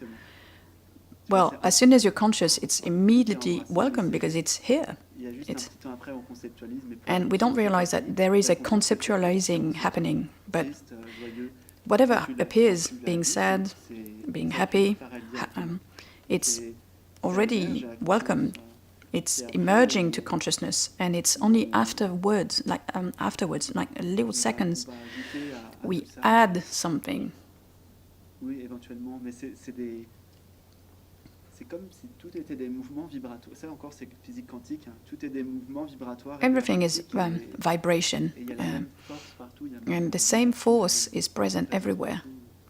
Well, as soon as you're conscious, it's immediately welcome because it's here. il y a juste un petit temps après on conceptualise, mais And we don't realize that there is a conceptualizing happening. But triste, joyeux, whatever appears, being sad, being happy, it's already welcomed. It's emerging to consciousness, and it's only afterwards, like a little seconds, we add something. Oui, éventuellement, mais c'est comme si tout était des mouvements vibratoires. Ça encore, c'est physique quantique. Hein. Tout est des mouvements vibratoires. Everything is vibration, et il y a la même force partout, il y a and the same force is present everywhere.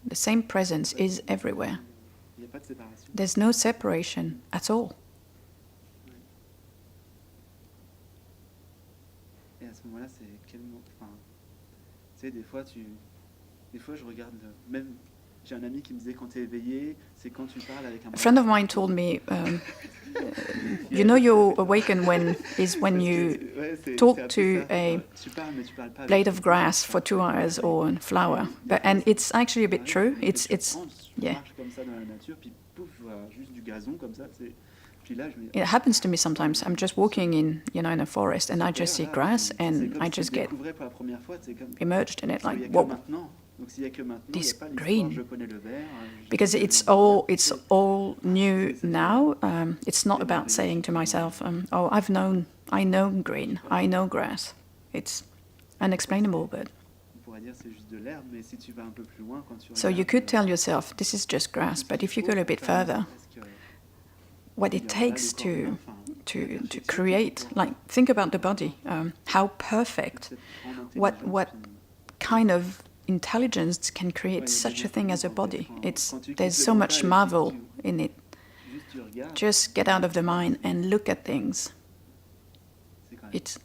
The same presence is everywhere. Il n'y a pas de séparation. There's no separation at all. Et à ce moment-là, c'est quel mot, enfin, tu sais, des fois, je regarde, même, j'ai un ami qui me disait quand tu es éveillé, c'est quand tu parles avec un... A friend of mine told me, you know you awaken when you talk to a blade of grass for 2 hours or a flower. And it's actually a bit true. It's yeah. It happens to me sometimes. I'm just walking in a forest, and I just see grass, and I just get immersed in it, like, whoa, this green. Because it's all new now. It's not about saying to myself, oh, I know green, I know grass. It's unexplainable, but... So you could tell yourself, this is just grass, but if you go a bit further, what it takes to create, like, think about the body, how perfect, what kind of intelligence can create such a thing as a body. There's so much marvel in it. Just get out of the mind and look at things. It's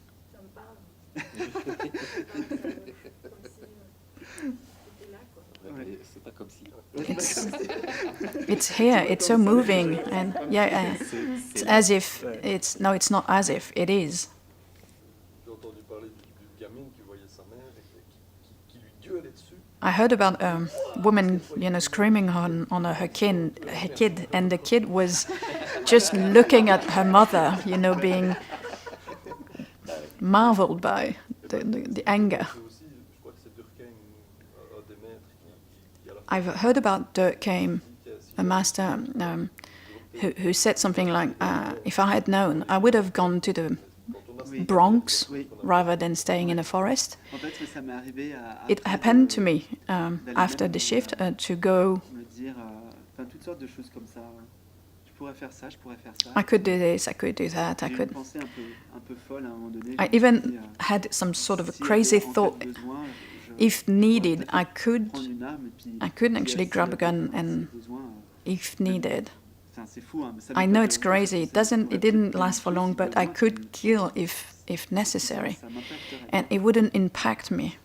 it's here. It's so moving, and yeah, it's as if it's not as if it is. I heard about a woman, screaming on her kid, and the kid was just looking at her mother, being marveled by the anger. I've heard about Durkheim, a master who said something like, if I had known, I would have gone to the Bronx rather than staying in a forest. It happened to me after the shift to go. I could do this, I could do that, I could. I even had some sort of a crazy thought. If needed, I could actually grab a gun and, if needed. I know it's crazy. It didn't last for long, but I could kill if necessary, and it wouldn't impact me.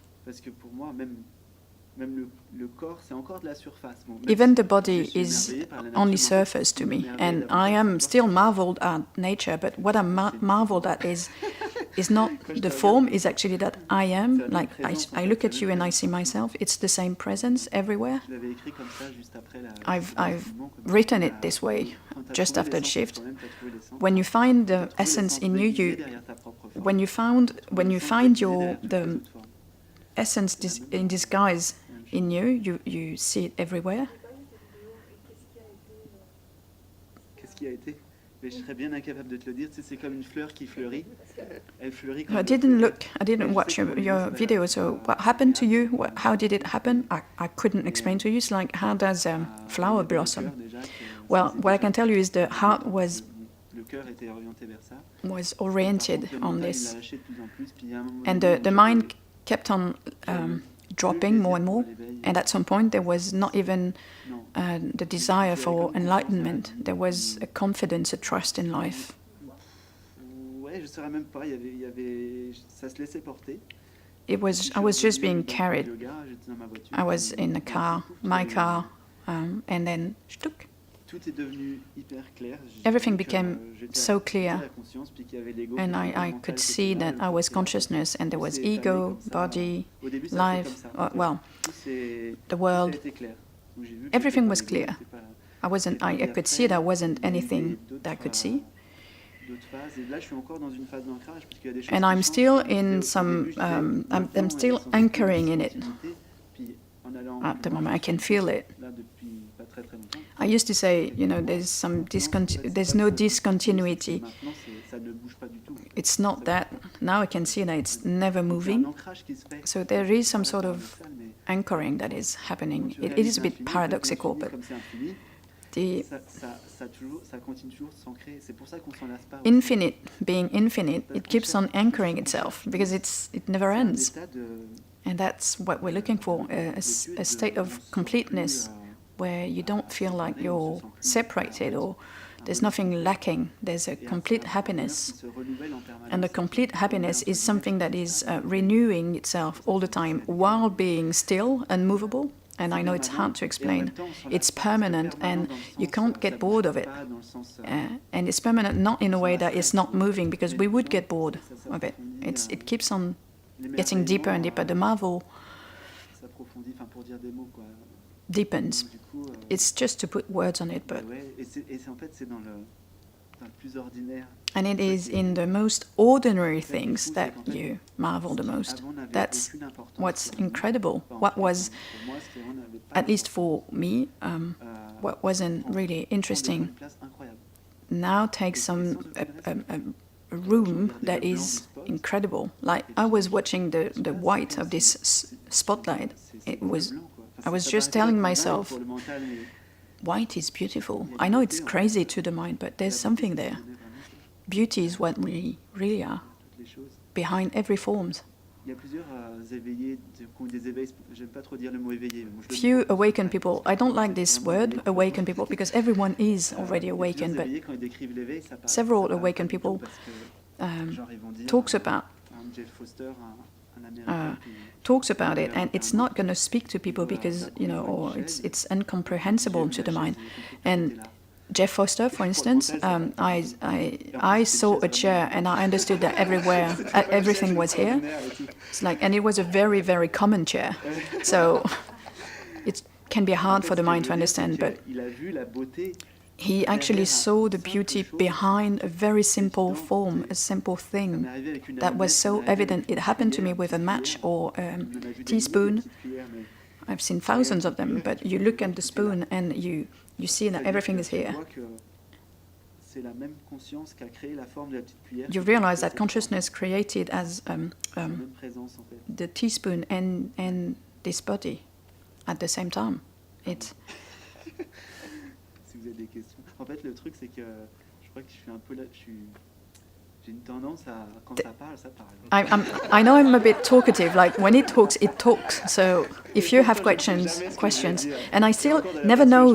Even the body is only surface to me, and I am still marveled at nature. But what I'm marveled at is not the form. Is actually that I am. Like I look at you and I see myself. It's the same presence everywhere. I've written it this way, just after the shift. When you find the essence in you, when you find the essence in disguise in you see it everywhere. Mais je serais bien incapable de te le dire. C'est comme une fleur qui fleurit. Elle fleurit. I didn't watch your video. So what happened to you? How did it happen? I couldn't explain to you. It's like, how does a flower blossom? Well, what I can tell you is the heart was oriented on this, and the mind kept on dropping more and more, and at some point there was not even the desire for enlightenment. There was a confidence, a trust in life. I was just being carried. I was in a car, my car, and then shtuk. Everything became so clear, and I could see that I was consciousness, and there was ego, body, life, the world. Everything was clear. I could see there wasn't anything that I could see. And I'm still in some, I'm still anchoring in it. At the moment, I can feel it. I used to say, there's no discontinuity. It's not that. Now I can see that it's never moving. So there is some sort of anchoring that is happening. It is a bit paradoxical, but the infinite, being infinite, it keeps on anchoring itself because it never ends. And that's what we're looking for, a state of completeness where you don't feel like you're separated or there's nothing lacking. There's a complete happiness. And the complete happiness is something that is renewing itself all the time while being still, unmovable. And I know it's hard to explain. It's permanent and you can't get bored of it. And it's permanent not in a way that it's not moving, because we would get bored of it. It keeps on getting deeper and deeper. The marvel deepens. It's just to put words on it, but... And it is in the most ordinary things that you marvel the most. That's what's incredible. What was, at least for me, what wasn't really interesting now takes a room that is incredible. Like I was watching the white of this spotlight. I was just telling myself, white is beautiful. I know it's crazy to the mind, but there's something there. Beauty is what we really are, behind every form. Few awakened people. I don't like this word, awakened people, because everyone is already awakened, but several awakened people talks about it, and it's not going to speak to people because, or it's incomprehensible to the mind. And Jeff Foster, for instance, I saw a chair and I understood that everything was here. It's like, and it was a very, very common chair. So it can be hard for the mind to understand, but he actually saw the beauty behind a very simple form, a simple thing that was so evident. It happened to me with a match or a teaspoon. I've seen thousands of them, but you look at the spoon and you see that everything is here. You realize that consciousness created as the teaspoon and this body at the same time. It's Si vous avez des questions. En fait, le truc, c'est que je crois que je suis un peu là. J'ai une tendance à, quand ça parle, ça parle. I know I'm a bit talkative. Like when it talks. So if you have questions, and I still never know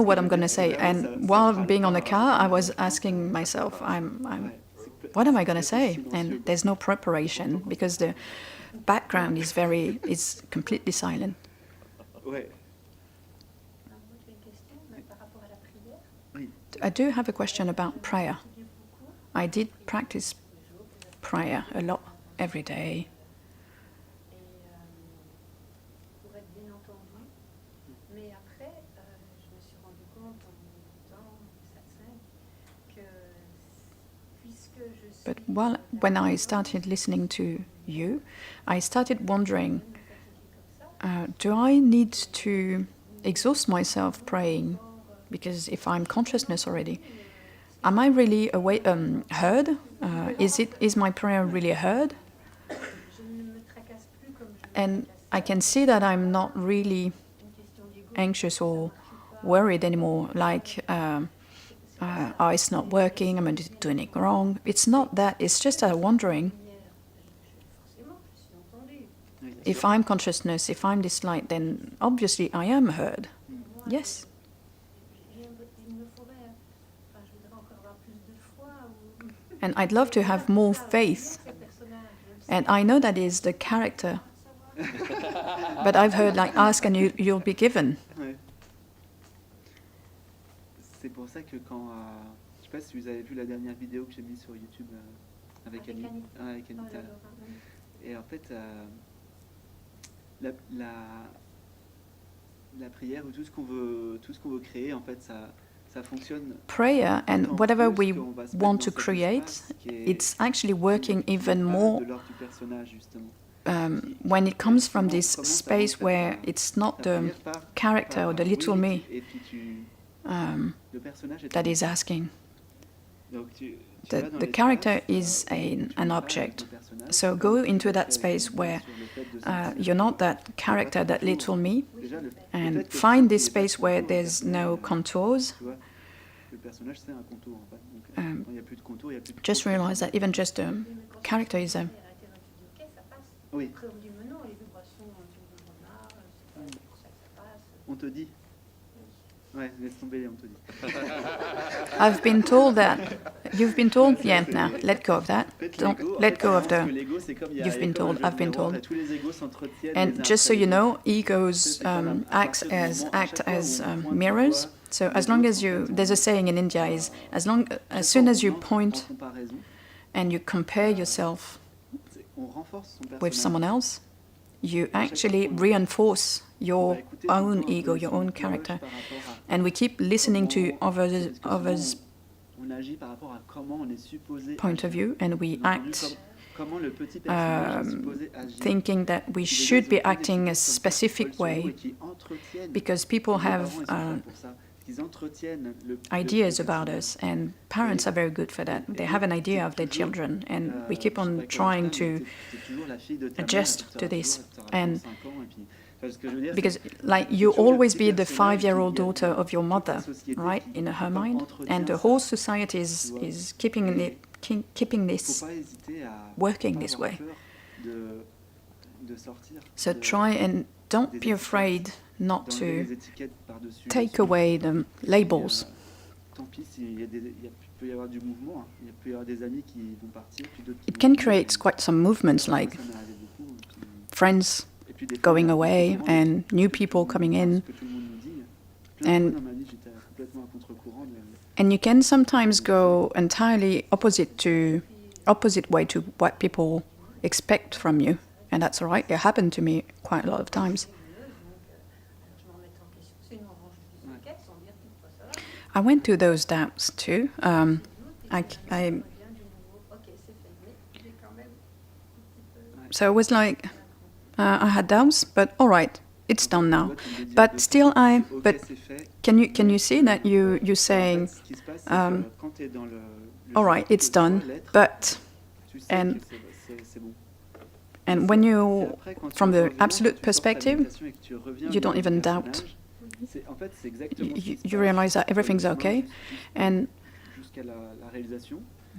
what I'm going to say. And while being on the car, I was asking myself, what am I going to say? And there's no preparation because the background is completely silent. Ouais. I do have a question about prayer. I did practice prayer a lot every day. But when I started listening to you, I started wondering, do I need to exhaust myself praying? Because if I'm consciousness already, am I really heard? Is my prayer really heard? And I can see that I'm not really anxious or worried anymore, like, it's not working, I'm doing it wrong. It's not that, it's just wondering. If I'm consciousness, if I'm this light, then obviously I am heard. Yes. And I'd love to have more faith. And I know that is the character. But I've heard, like, ask and you'll be given. Ouais. C'est pour ça que quand... je sais pas si vous avez vu la dernière vidéo que j'ai mise sur YouTube avec Anita. Avec Anita. Et en fait, la prière ou tout ce qu'on veut créer, en fait, ça fonctionne. Prayer and whatever we want to create, it's actually working even more when it comes from this space where it's not the character or the little me. that is asking. The character is an object. So go into that space where you're not that character, that little me, and find this space where there's no contours. Just realize that even just a character is a... I've been told that. You've been told? Yeah, now, let go of that. Don't let go of the... You've been told, I've been told. And just so you know, egos act as mirrors. So as long as you... There's a saying in India is, as soon as you point and you compare yourself with someone else, you actually reinforce your own ego, your own character. And we keep listening to others' point of view, and we act thinking that we should be acting a specific way because people have ideas about us, and parents are very good for that. They have an idea of their children, and we keep on trying to adjust to this. And because, like, you always be the 5-year-old daughter of your mother, right, in her mind, and the whole society is keeping this working this way. So try and don't be afraid not to take away the labels. It can create quite some movements, like friends going away and new people coming in, and you can sometimes go entirely opposite way to what people expect from you, and that's all right. It happened to me quite a lot of times. I went through those doubts too. So it was like I had doubts, but all right, it's done now. But still, But can you see that you're saying, all right, it's done, but and when you, from the absolute perspective, you don't even doubt. You realize that everything's okay, and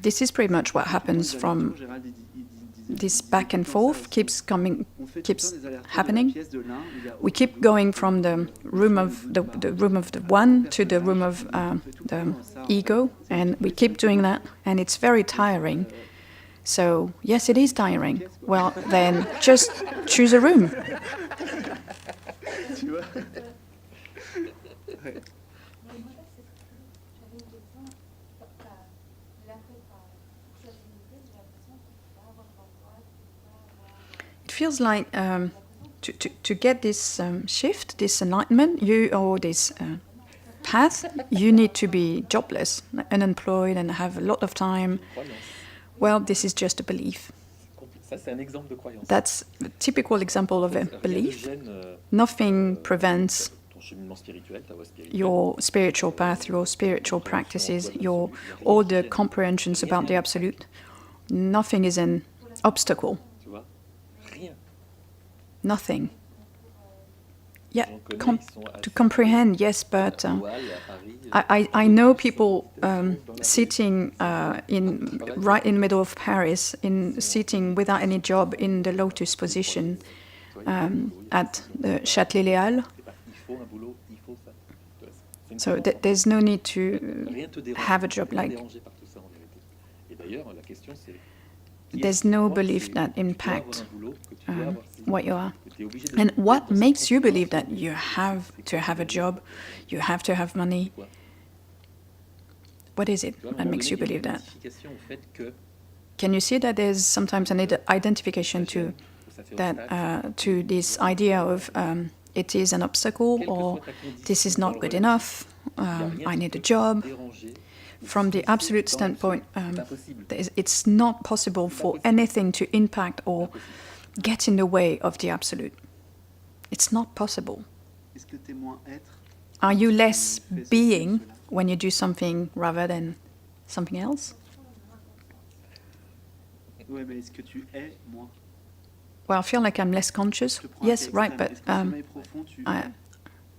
this is pretty much what happens from this back and forth keeps happening. We keep going from the room of the one to the room of the ego, and we keep doing that, and it's very tiring. So yes, it is tiring. Well, then just choose a room. It feels like to get this shift, this enlightenment, this path, you need to be jobless, unemployed, and have a lot of time. Well, this is just a belief. That's a typical example of a belief. Nothing prevents your spiritual path, your spiritual practices, all the comprehensions about the Absolute. Nothing is an obstacle. Nothing. Yeah, to comprehend, yes, but I know people sitting right in the middle of Paris, sitting without any job in the lotus position at the Châtelet-Léal. So there's no need to have a job like. There's no belief that impact what you are. And what makes you believe that you have to have a job, you have to have money? What is it that makes you believe that? Can you see that there's sometimes an identification to that to this idea of it is an obstacle, or this is not good enough, I need a job? From the Absolute standpoint, it's not possible for anything to impact or get in the way of the Absolute. It's not possible. Are you less being when you do something rather than something else? Ouais, mais est-ce que tu es moi? Well, I feel like I'm less conscious. Yes, right, but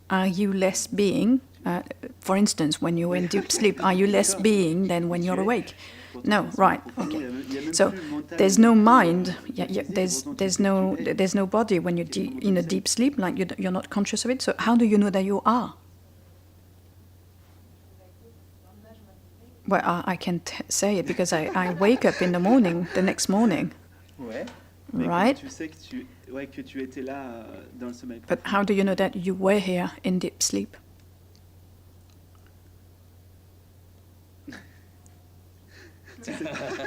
are you less being? For instance, when you're in deep sleep, are you less being than when you're awake? No, right. Okay. So there's no mind. There's no body when you're in a deep sleep. Like you're not conscious of it. So how do you know that you are? Well, I can't say it because I wake up in the morning, the next morning. Ouais. Right? Tu sais que tu étais là dans le sommeil profond. But how do you know that you were here in deep sleep?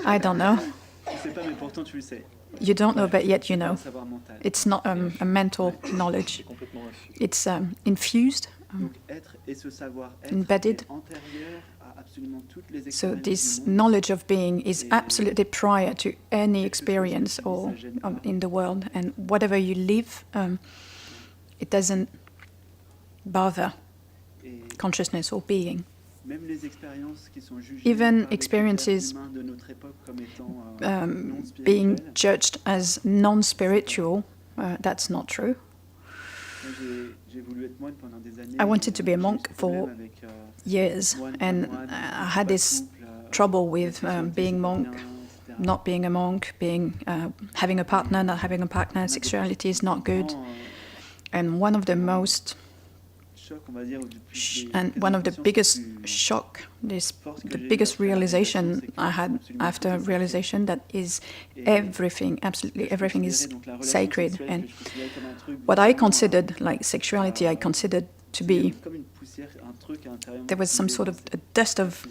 I don't know. Tu sais pas, mais pourtant tu le sais. You don't know, but yet you know. C'est un savoir mental. It's not a mental knowledge. It's infused, Donc être et ce savoir-être embedded. est antérieur à absolument toutes les So expériences this du monde. knowledge of being is absolutely prior to any experience or in the world, and whatever you live, it doesn't bother Et consciousness or being. même les expériences qui sont jugées Even par les experiences critères humains de notre époque comme étant non Being spirituelles. judged as non-spiritual, that's not true. Moi, j'ai voulu être moine pendant des années. I wanted to be a J'ai monk ce for problème avec, years, moine, and moine, I had pas de this couple, trouble with sexualité, being c'est monk, bien, etc. not being a monk, having a partner, not having a partner, sexuality is not good. And one of the most Choc, on va dire, ou du plus, and one of the biggest shock, the biggest realization I had after realization that is everything, absolutely everything is sacred. And what I considered like sexuality, I considered to be, there was some sort of a dust of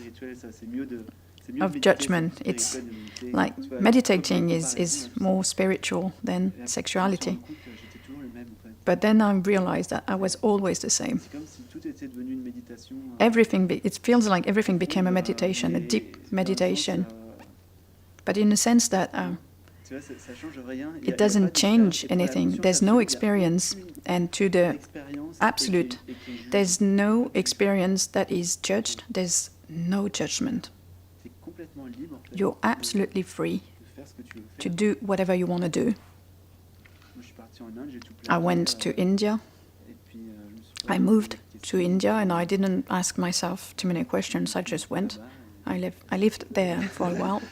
judgment. It's like meditating is more spiritual than sexuality. But then I realized that I was always the same. It feels like everything became a meditation, a deep meditation. But in the sense that it doesn't change anything. There's no experience. And to the absolute, there's no experience that is judged. There's no judgment. You're absolutely free to do whatever you want to do. I went to India. I moved to India and I didn't ask myself too many questions. I just went. I lived there for a while.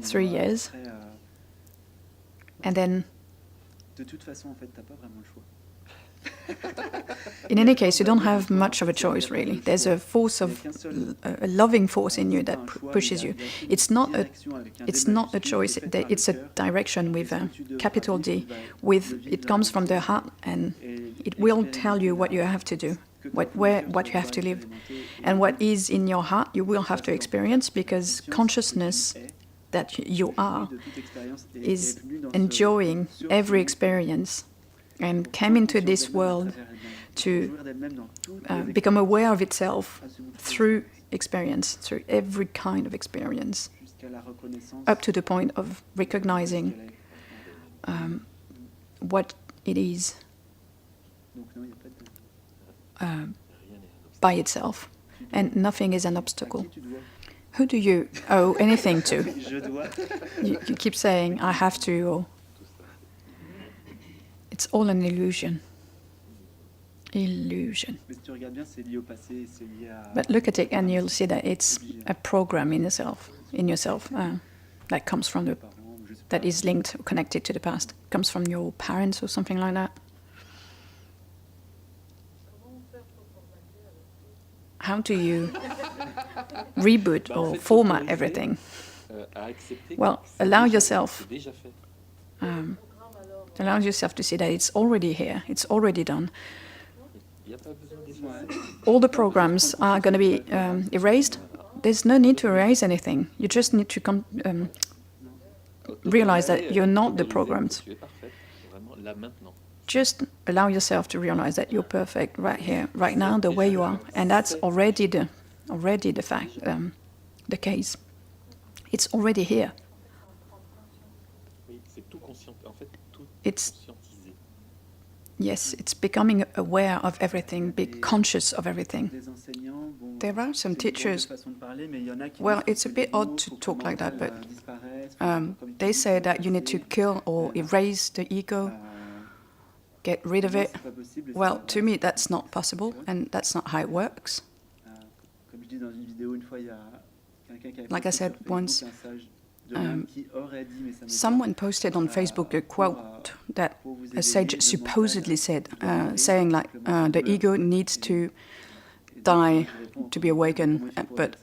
3 years. And then, in any case, you don't have much of a choice, really. There's a force of a loving force in you that pushes you. It's not a choice. It's a direction with a capital D. It comes from the heart, and it will tell you what you have to do, what you have to live, and what is in your heart. You will have to experience, because consciousness that you are is enjoying every experience and came into this world to become aware of itself through experience, through every kind of experience, up to the point of recognizing what it is by itself, and nothing is an obstacle. Who do you owe anything to? You keep saying, I have to, or it's all an illusion. Illusion. But look at it and you'll see that it's a program in yourself that comes from that is linked, connected to the past. Comes from your parents or something like that. How do you reboot or format everything? Well, allow yourself to see that it's already here, it's already done. All the programs are going to be erased. There's no need to erase anything. You just need to realize that you're not the programs. Just allow yourself to realize that you're perfect right here, right now, the way you are, and that's already the fact, the case. It's already here. Yes, it's becoming aware of everything, be conscious of everything. Les enseignants, bon, There are some c'est une drôle de teachers, façon de parler, mais il y en a qui well, disent que it's a c'est bit des mots, odd to faut que talk le like that, mental, but disparaisse, comme il they dit, say faut that you need to effacer, kill or erase the ego, get rid of pour moi, it. c'est pas possible, et c'est Well, pas to vrai, me, c'est that's pas not possible, possible. and that's not how it works. Comme je dis dans une vidéo, une fois, il y a quelqu'un qui a Like I posté said sur Facebook once, un sage de l'Inde qui aurait dit, mais ça me someone posted on Facebook a quote that a sage supposedly said, saying like, the ego needs to die to be awakened, but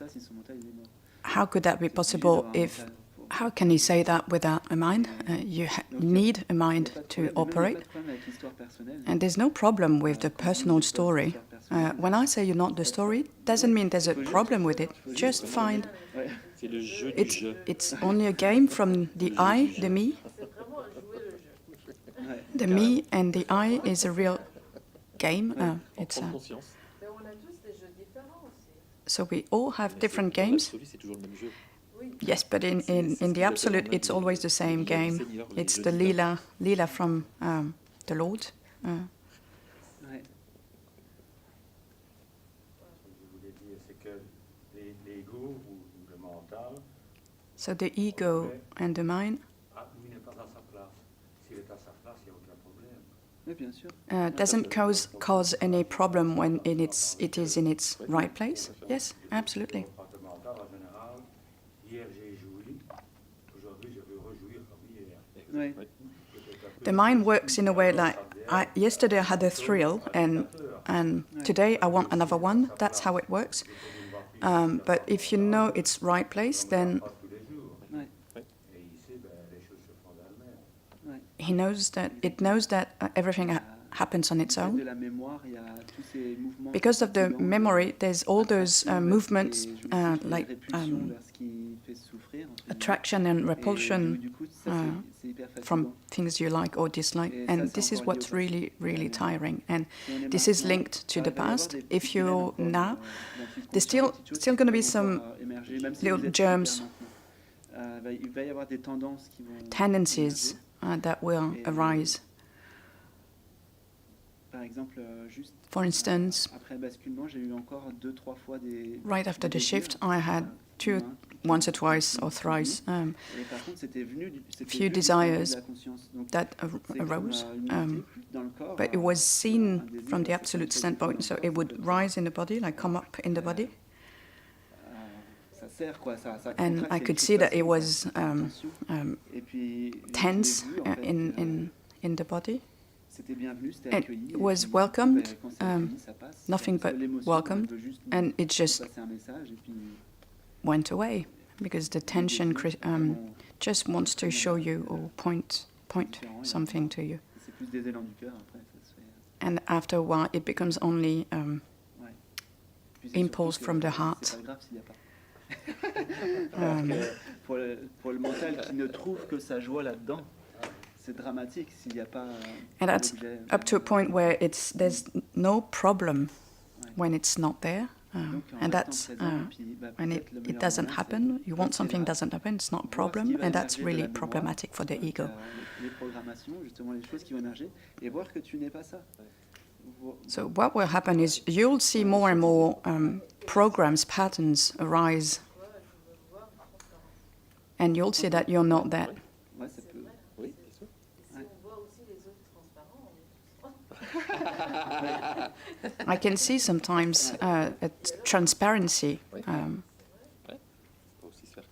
how could that be possible if, how can he say that without a mind? You need a mind to operate. And there's no problem with the personal story. When I say you're not the story, doesn't mean there's a problem with it. Just find it's only a game from the I, the me. The me and the I is a real game. So we all have different games. Yes, but in the absolute, it's always the same game. It's the lila from the Lord. So the ego and the mind doesn't cause any problem when it is in its right place. Yes, absolutely. The mind works in a way like, yesterday I had a thrill, and today I want another one. That's how it works. But if you know its right place, then it knows that everything happens on its own. Because of the memory, there's all those movements like attraction and repulsion from things you like or dislike, and this is what's really, really tiring. And this is linked to the past. If you're now, there's still going to be some little germs, tendencies that will arise. For instance, right after the shift, I had once or twice or thrice few desires that arose, but it was seen from the absolute standpoint, so it would rise in the body, like come up in the body, and I could see that it was tense in the body. It was welcomed, nothing but welcomed, and it just went away because the tension just wants to show you or point something to you. And after a while, it becomes only impulse from the heart. Pour le mental qui ne trouve que sa joie là-dedans, c'est dramatique s'il n'y a pas. And that's up to a point where there's no problem when it's not there, and that's when it doesn't happen. You want something, doesn't happen. It's not a problem, and that's really problematic for the ego. Les programmations, justement, les choses qui vont émerger, et voir que tu n'es pas ça. So what will happen is you'll see more and more programs, patterns arise, and you'll see that you're not that. I can see sometimes a transparency,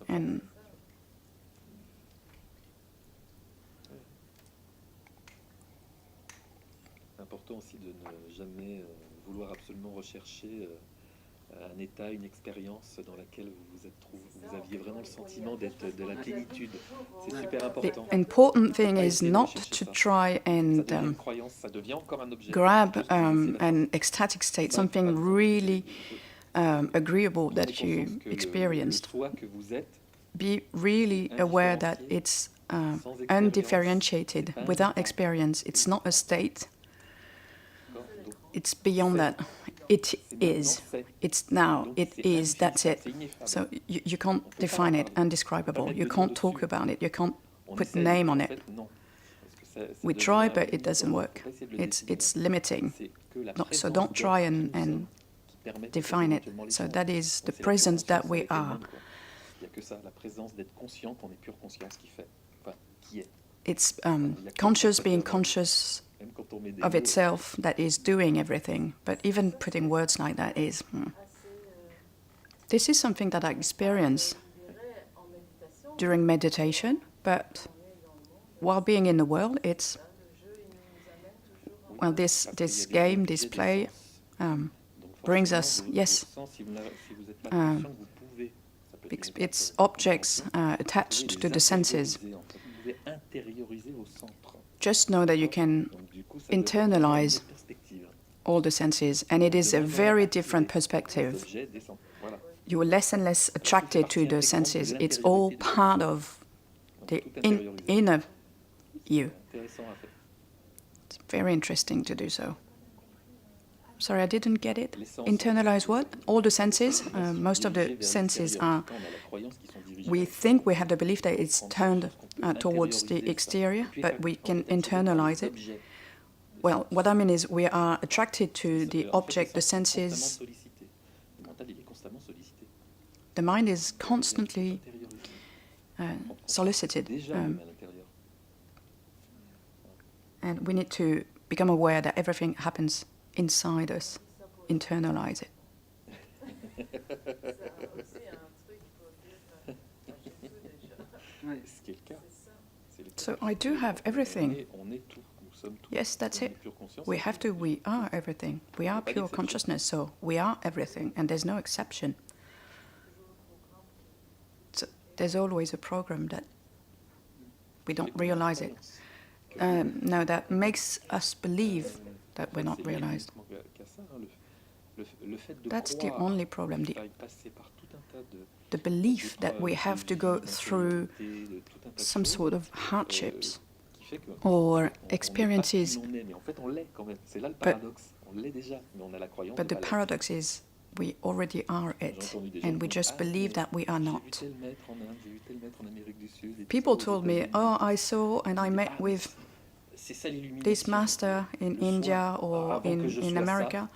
and c'est important aussi de ne jamais vouloir absolument rechercher un état, une expérience dans laquelle vous aviez vraiment le sentiment d'être de la plénitude. C'est super important. The important thing is not to try and grab an ecstatic state, something really agreeable that you experienced. Be really aware that it's undifferentiated, without experience. It's not a state. It's beyond that. It is. It's now. It is. That's it. So you can't define it. Undescribable. You can't talk about it. You can't put a name on it. We try, but it doesn't work. It's limiting. C'est que la So présence don't try d'être and qui permet de define it. éventuellement les So sens. that is the C'est la presence that conscience we avec are. elle-même, quoi. Il n'y a que ça, la présence d'être conscient qu'on est pure conscience qui fait, enfin, qui est. It's Il y a que conscious ça, being c'est conscious même quand on met des of mots, itself that is doing everything. But even putting words like that is... This is something that I experience during meditation, but while being in the world, it's... Well, this game, this play, donc brings forcément, us, vos yes, sens, si vous n'êtes pas conscient, vous pouvez. Ça peut être it's une objects Vous attached pouvez to les the senses. intérioriser, en fait. Vous pouvez intérioriser vos centres. Just know that you can Donc, du coup, ça donne internalize une perspective. all the senses, and it is a very different perspective. Cet objet descend. Voilà. You're less and less attracted to the senses. It's all part of the inner you. Intéressant à faire. It's very interesting to do so. Sorry, I didn't get it. Les sens- Internalize what? All the senses? Most of the senses are... We think we have the belief that it's turned towards the exterior, but we can internalize it. Well, what I mean is we are attracted to the object, the senses. Le mental, il est constamment sollicité. The mind is constantly solicited, Déjà même à l'intérieur. and we need to become aware that everything happens inside us. Internalize it. Ouais. Ce qui est le cas. C'est le cas. So I do have everything. On est tout. Nous sommes tout. Yes, that's On est it. pure conscience. We have to, we are everything. We are pure consciousness, so we are everything, and there's no exception. So there's always a program that we don't realize it. No, that makes us believe that we're not realized. That's the only problem, the belief that we have to go through some sort of hardships or experiences. But the paradox is we already are it, and we just believe that we are not. People told me, oh, I saw and I met with this master in India or in America,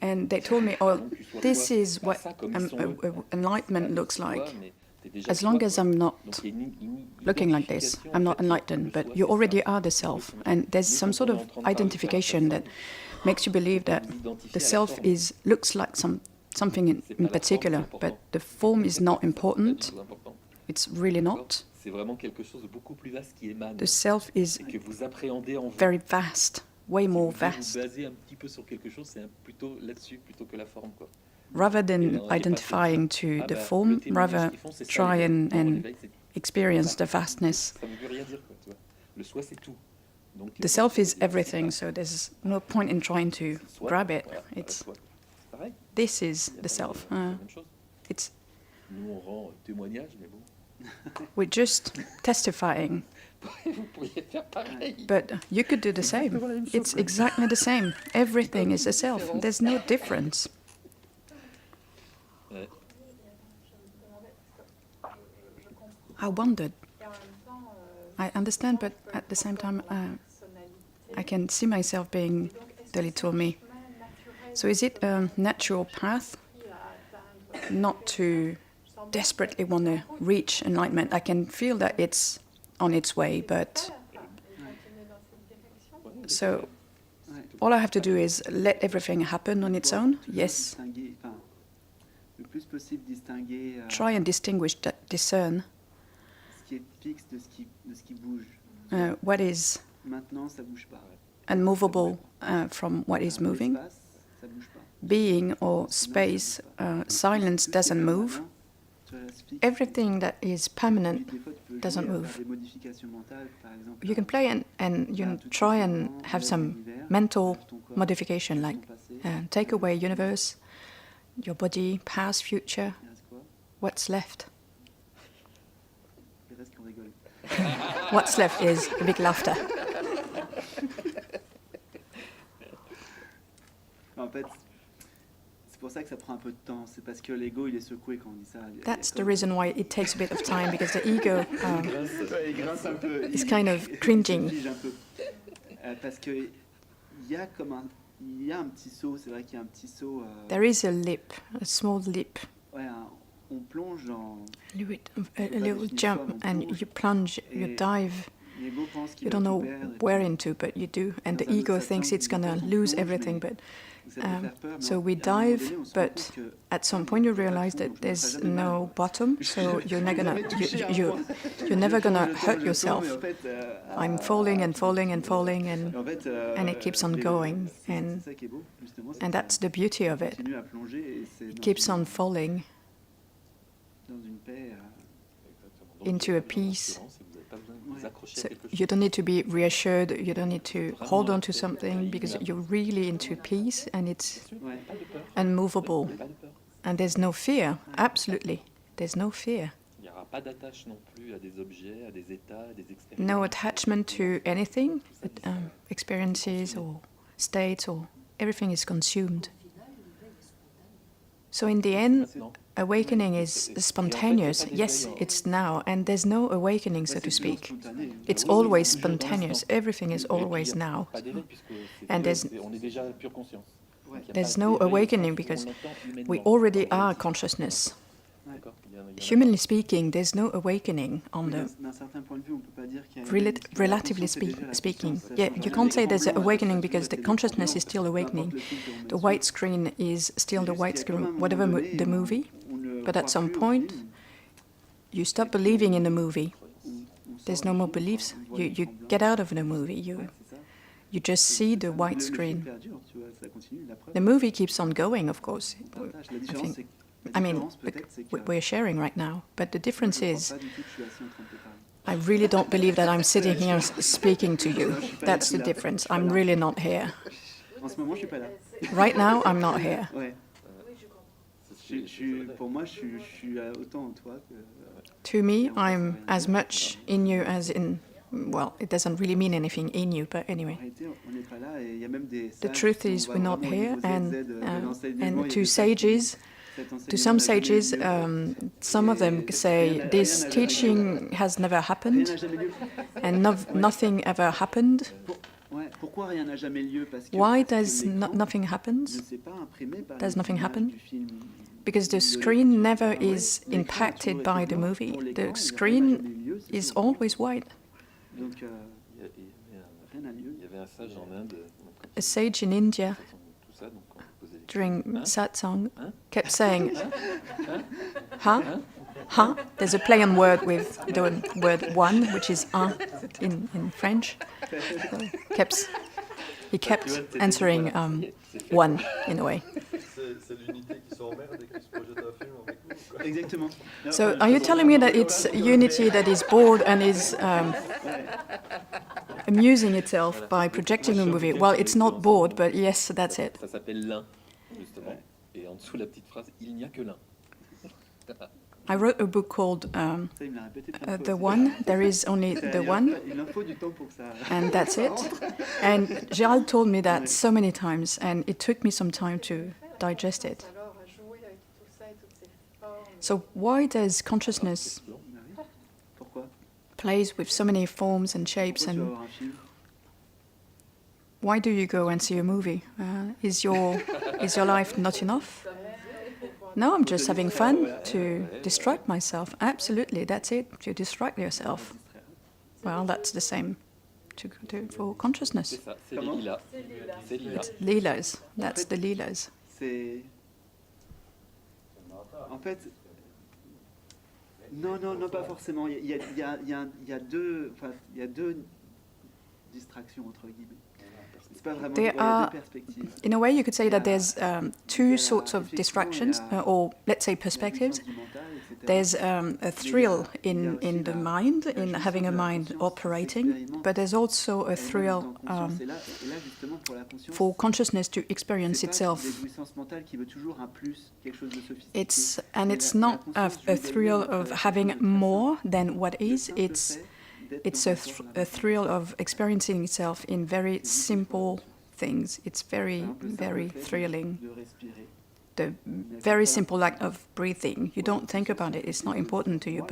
and they told me, oh, this is what enlightenment looks like. As long as I'm not looking like this, I'm not enlightened, but you already are the self. And there's some sort of identification that makes you believe that the self looks like something in particular, but the form is not important. It's really not. The self is very vast, way more vast. Rather than identifying to the form, rather try and experience the vastness. The self is everything, so there's no point in trying to grab it. This is the self. We're just testifying. But you could do the same. It's exactly the same. Everything is a self. There's no difference. I wondered. I understand, but at the same time, I can see myself being the little me. So is it a natural path not to desperately want to reach enlightenment? I can feel that it's on its way, but... So all I have to do is let everything happen on its own? Yes. Try and distinguish, discern what is unmovable from what is moving. Being or space, silence doesn't move. Everything that is permanent doesn't move. You can play and you can try and have some mental modification, like take away universe, your body, past, future. What's left? What's left is a big laughter. En fait, c'est pour ça que ça prend un peu de temps. C'est parce que l'ego, il est secoué quand on dit ça. That's the reason why it takes a bit of time, because the ego il grince un peu. is kind of cringing. Il fige un peu. Parce que il y a un petit saut, c'est vrai qu'il y a un petit saut. There is a leap, a small leap. Ouais, on plonge dans. A little jump, and you plunge, you dive. L'ego pense qu'il You va don't tout know perdre, where into, but you do. And the ego thinks it's going to lose everything, but so we dive, but at some point you realize that there's no bottom, so you're never gonna hurt yourself. I'm falling and falling and falling, and it keeps on going, and that's the beauty of it. It keeps on falling into a peace. So you don't need to be reassured, you don't need to hold on to something, because you're really into peace and it's unmovable. And there's no fear, absolutely. There's no fear. No attachment to anything, experiences or states, or everything is consumed. So in the end, awakening is spontaneous. Yes, it's now, and there's no awakening, so to speak. It's always spontaneous. Everything is always now. And there's no awakening because we already are consciousness. Humanly speaking, there's no awakening on the relatively speaking. Yeah, you can't say there's an awakening because the consciousness is still awakening. The white screen is still the white screen, whatever the movie. But at some point, you stop believing in the movie. There's no more beliefs. You get out of the movie. You just see the white screen. The movie keeps on going, of course. I mean, we're sharing right now. But the difference is, I really don't believe that I'm sitting here speaking to you. That's the difference. I'm really not here. Right now, I'm not here. To me, I'm as much in you as in, well, it doesn't really mean anything in you, but anyway. The truth is we're not here, and to some sages, some of them say this teaching has never happened, and nothing ever happened. Why does nothing happen? Does nothing happen? Because the screen never is impacted by the movie. The screen is always white. A sage in India, during Satsang, kept saying, huh? Huh? There's a play on word with the word one, which is un in French. He kept answering one, in a way. So are you telling me that it's unity that is bored and is amusing itself by projecting a movie? Well, it's not bored, but yes, that's it. Ça s'appelle l'un, justement. Et en dessous, la petite phrase, il n'y a que l'un. I wrote a book called The One. There is only the one, and that's it. And Gerald told me that so many times, and it took me some time to digest it. So why does consciousness plays with so many forms and shapes, and why do you go and see a movie? Is your life not enough? No, I'm just having fun to distract myself. Absolutely, that's it, to distract yourself. Well, that's the same for consciousness. It's leelas. That's the leelas. En fait, non, pas forcément. Il y a deux distractions entre guillemets. There are, in a way, you could say that there's two sorts of distractions, or let's say perspectives. There's a thrill in the mind, in having a mind operating, but there's also a thrill for consciousness to experience itself. It's not a thrill of having more than what is. It's a thrill of experiencing itself in very simple things. It's very, very thrilling. The very simple act of breathing. You don't think about it. It's not important to you,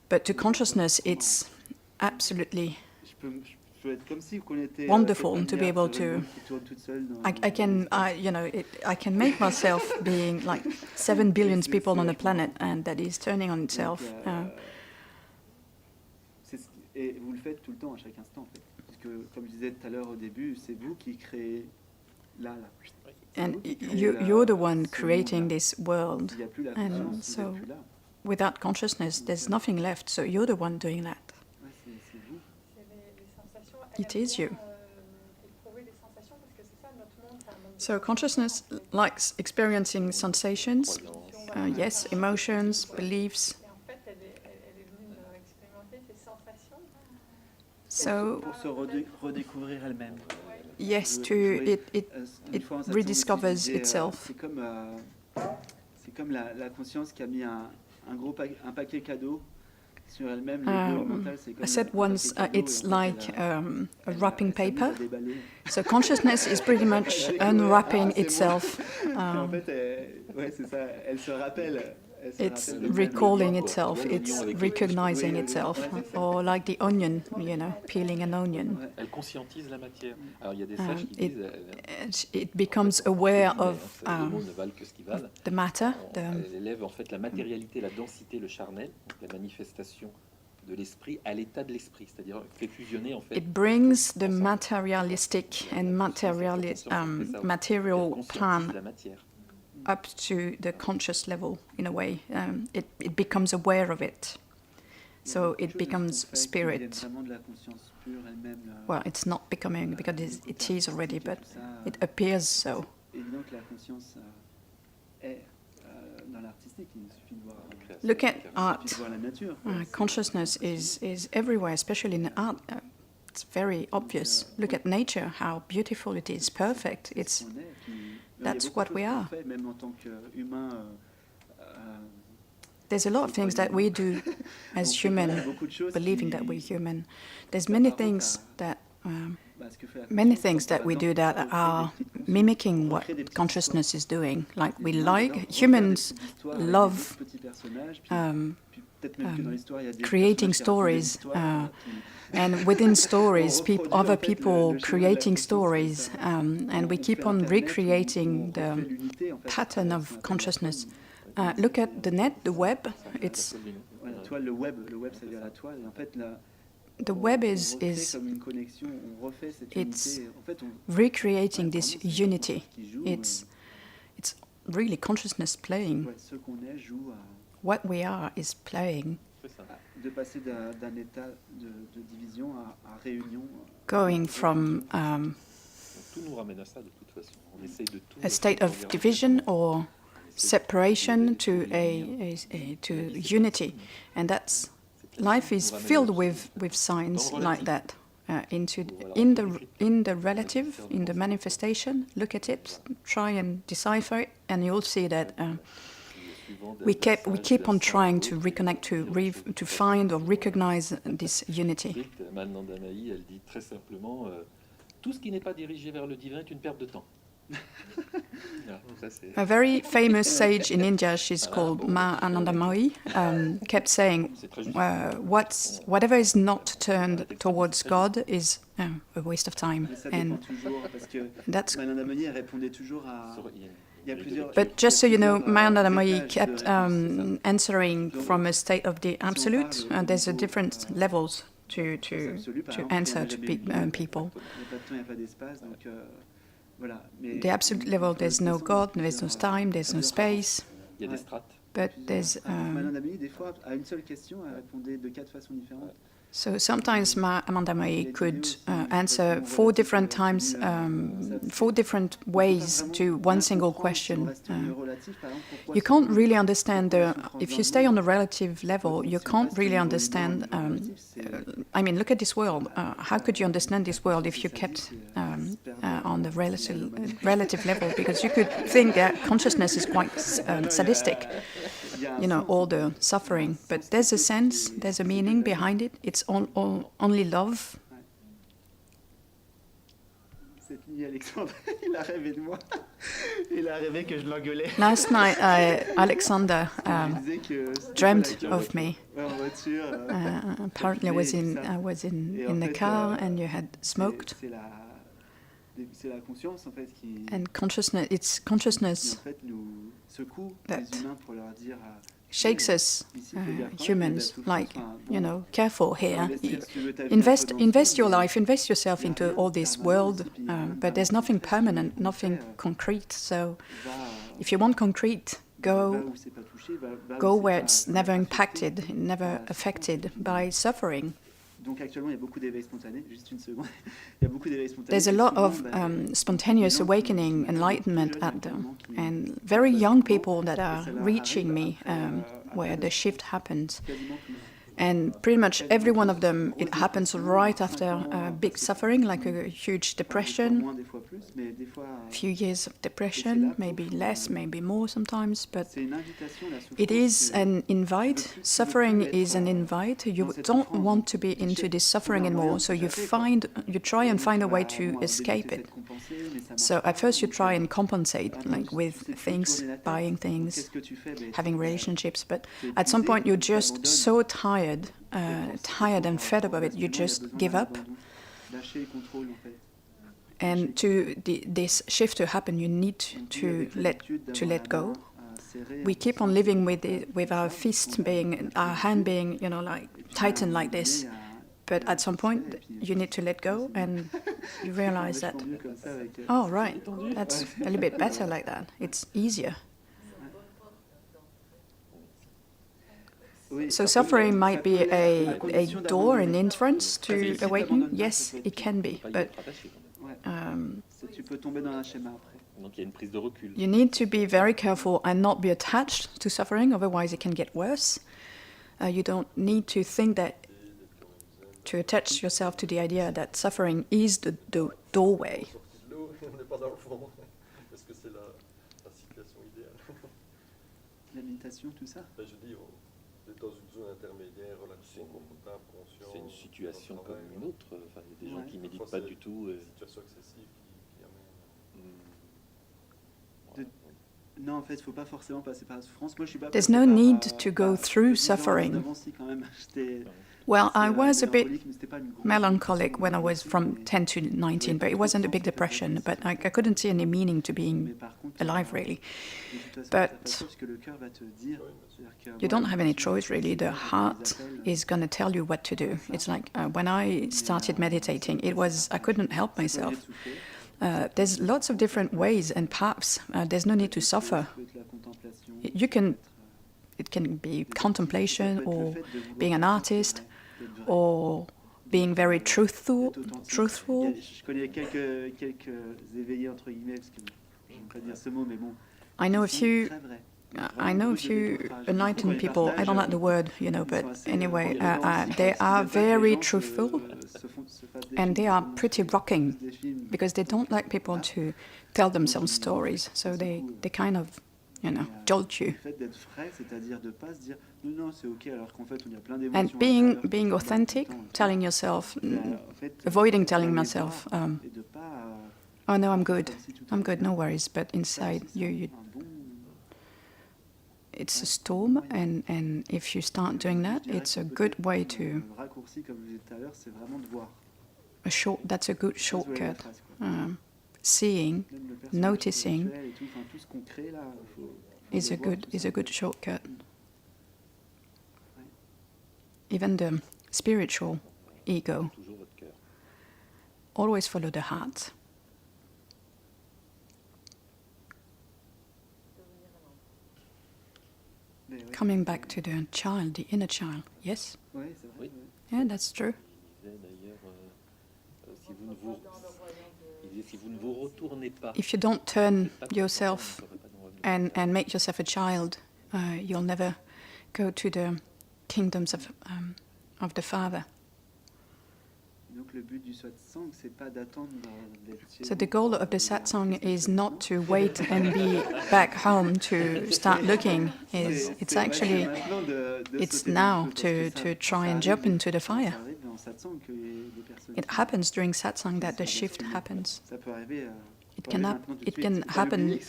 but to consciousness, it's absolutely wonderful to be able to. I can, I can make myself being like 7 billion people on the planet, and that is turning on itself. Et vous le faites tout le temps, à chaque instant, en fait. Parce que, comme je disais tout à l'heure au début, c'est vous qui créez là. And you're the one creating this world. And so, without consciousness, there's nothing left. So you're the one doing that. It is you. So consciousness likes experiencing sensations, yes, emotions, beliefs. So, yes, it rediscovers itself. C'est comme la conscience qui a mis un paquet cadeau sur elle-même. I said once, it's like a wrapping paper. So consciousness is pretty much unwrapping itself. It's recalling itself, it's recognizing itself, or like the onion, peeling an onion. Elle conscientise la matière. Alors il y a des sages qui disent it becomes aware of the matter. Elle élève en fait la matérialité, la densité, le charnel, la manifestation de l'esprit à l'état de l'esprit, c'est-à-dire fait fusionner en fait. It brings the materialistic and material plan up to the conscious level, in a way. It becomes aware of it. So it becomes spirit. Well, it's not becoming, because it is already, but it appears so. Look at art. Consciousness is everywhere, especially in art. It's very obvious. Look at nature, how beautiful it is, perfect. That's what we are. There's a lot of things that we do as human, believing that we're human. There's many things that we do that are mimicking what consciousness is doing. Like humans love creating stories. And within stories, other people creating stories, and we keep on recreating the pattern of consciousness. Look at the net, the web. The web is it's recreating this unity. It's really consciousness playing. What we are is playing. Going from a state of division or separation to to unity, and life is filled with signs like that. In the relative, in the manifestation, look at it, try and decipher it, and you'll see that. We keep on trying to reconnect, to find or recognize this unity. Elle dit très simplement, tout ce qui n'est pas dirigé vers le divin est une perte de temps. A very famous sage in India, she's called Ma Anandamayi, kept saying, whatever is not turned towards God is a waste of time. And that's. But just so you know, Anandamayi kept answering from a state of the absolute. There's different levels to answer to people. The absolute level, there's no God, there's no time, there's no space. But there's. So sometimes Anandamayi could answer 4 different times, 4 different ways to one single question. You can't really understand if you stay on the relative level, you can't really understand. Look at this world. How could you understand this world if you kept on the relative level? Because you could think that consciousness is quite sadistic. All the suffering. But there's a sense, there's a meaning behind it. It's only love. Cette nuit, Alexandre, il a rêvé de moi. Il a rêvé que je l'engueulais. Last night, Alexander dreamt of me. Apparently, I was in the car, and you had smoked. C'est la conscience en fait qui. And consciousness, it's consciousness En fait, nous secoue that les humains pour leur dire. Shakes us, humans, like, you know, careful here. Invest your life, invest yourself into all this world, but there's nothing permanent, nothing concrete. So, if you want concrete, go where it's never impacted, never affected by suffering. Donc actuellement, il y a beaucoup d'éveils spontanés. Juste une seconde. Il y a beaucoup d'éveils spontanés. There's a lot of spontaneous awakening, enlightenment at them, and very young people that are reaching me where the shift happens. And pretty much every one of them, it happens right after big suffering, like a huge depression, a few years of depression, maybe less, maybe more sometimes, but it is an invite. Suffering is an invite. You don't want to be into this suffering anymore, so you try and find a way to escape it. So at first you try and compensate, like with things, buying things, having relationships, but at some point you're just so tired and fed up of it, you just give up. And this shift to happen, you need to let go. We keep on living with our fist being, our hand being, you know, like tightened like this. But at some point, you need to let go, and you realize that, oh, right, that's a little bit better like that. It's easier. So suffering might be a door, an entrance to awakening. Yes, it can be, but you need to be very careful and not be attached to suffering, otherwise it can get worse. You don't need to think that, to attach yourself to the idea that suffering is the doorway. La méditation, tout ça. Dans une zone intermédiaire, relaxée, confortable, conscient. C'est une situation comme une autre. Enfin, il y a des gens qui méditent pas du tout. Situation excessive qui amène. Non, en fait, il ne faut pas forcément passer par la souffrance. Moi, je suis pas. There's no need to go through suffering. Well, I was a bit melancholic when I was from 10 to 19, but it wasn't a big depression. But I couldn't see any meaning to being alive, really. But you don't have any choice, really. The heart is going to tell you what to do. It's like when I started meditating, I couldn't help myself. There's lots of different ways and paths. There's no need to suffer. It can be contemplation, or being an artist, or being very truthful. Je connais quelques éveillés entre guillemets, parce que je n'aime pas dire ce mot, mais bon. I know a few enlightened people. I don't like the word, you know, but anyway, they are very truthful, and they are pretty rocking, because they don't like people to tell themselves stories. So they kind of, you know, jolt you. And being authentic, telling yourself, avoiding telling myself, oh no, I'm good, no worries. But inside you it's a storm, and if you start doing that, it's a good way to. That's a good shortcut. Seeing, noticing is a good shortcut. Even the spiritual ego. Always follow the heart. Coming back to the child, the inner child. Yes? Yeah, that's true. If you don't turn yourself and make yourself a child, you'll never go to the kingdoms of the Father. So the goal of the satsang is not to wait and be back home to start looking. It's now to try and jump into the fire. It happens during satsang that the shift happens. it can happen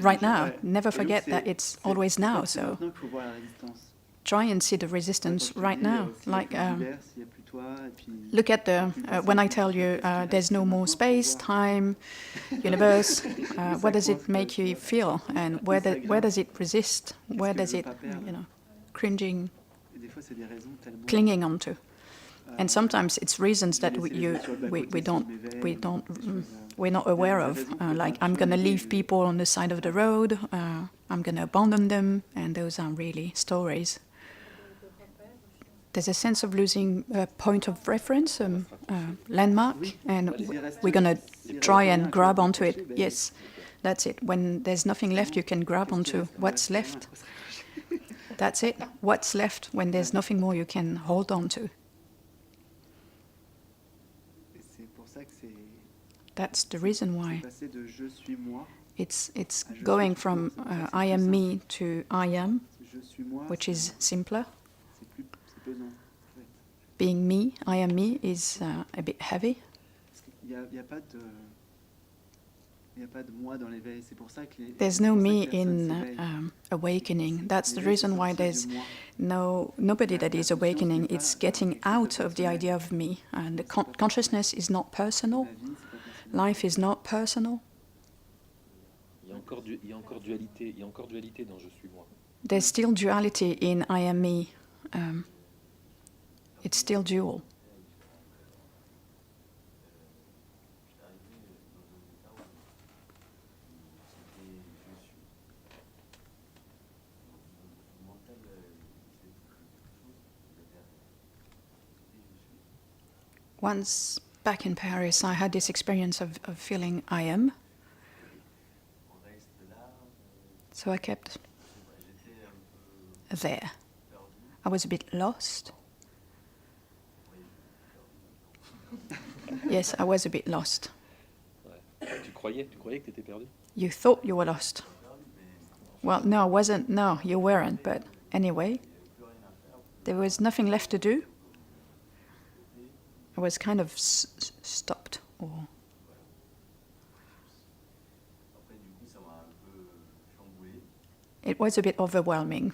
right now. Never forget that it's always now. So try and see the resistance right now. Like look at the when I tell you there's no more space, time, universe. What does it make you feel, and where does it resist? Where does it, cringing, clinging onto? And sometimes it's reasons that we're not aware of. Like I'm going to leave people on the side of the road. I'm going to abandon them, and those are really stories. There's a sense of losing a point of reference, landmark, and we're going to try and grab onto it. Yes, that's it. When there's nothing left, you can grab onto what's left. That's it. What's left when there's nothing more you can hold on to. That's the reason why it's going from I am me to I am, which is simpler. Being me, I am me, is a bit heavy. There's no me in awakening. That's the reason why there's nobody that is awakening. It's getting out of the idea of me. And the consciousness is not personal. Life is not personal. Il y a encore dualité dans je suis moi. There's still duality in I am me. It's still dual. Once back in Paris, I had this experience of feeling I am. So I kept there. I was a bit lost. Yes, I was a bit lost. Tu croyais que t'étais perdu? You thought you were lost. Well, no, I wasn't. No, you weren't. But anyway, there was nothing left to do. I was kind of stopped. Or it was a bit overwhelming.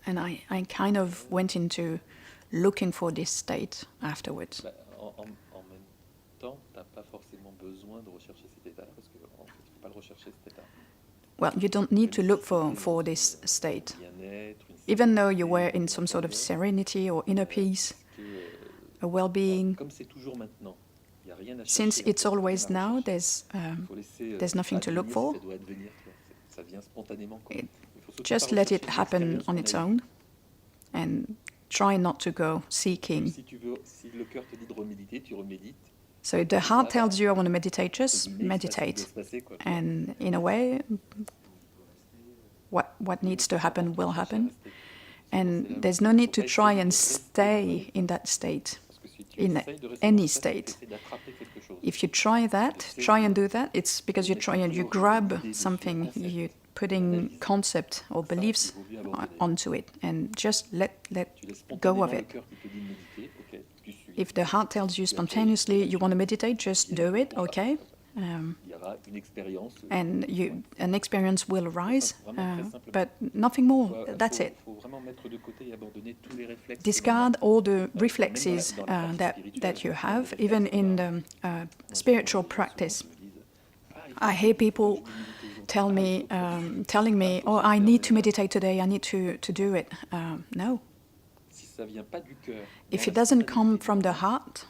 And I kind of went into looking for this state afterwards. En même temps, t'as pas forcément besoin de rechercher cet état, parce que en fait, il faut pas le rechercher cet état. Well, you don't need to look for this state. Even though you were in some sort of serenity or inner peace, a well-being, since it's always now, there's nothing to look for. Just let it happen on its own, and try not to go seeking. So if the heart tells you I want to meditate, just meditate. And in a way, what needs to happen will happen. And there's no need to try and stay in that state, in any state. If you try and do that, it's because you try and you grab something, you're putting concept or beliefs onto it, and just let go of it. If the heart tells you spontaneously you want to meditate, just do it, okay? And an experience will arise, but nothing more. That's it. Discard all the reflexes that you have, even in the spiritual practice. I hear people telling me, "Oh, I need to meditate today. I need to do it." No. If it doesn't come from the heart,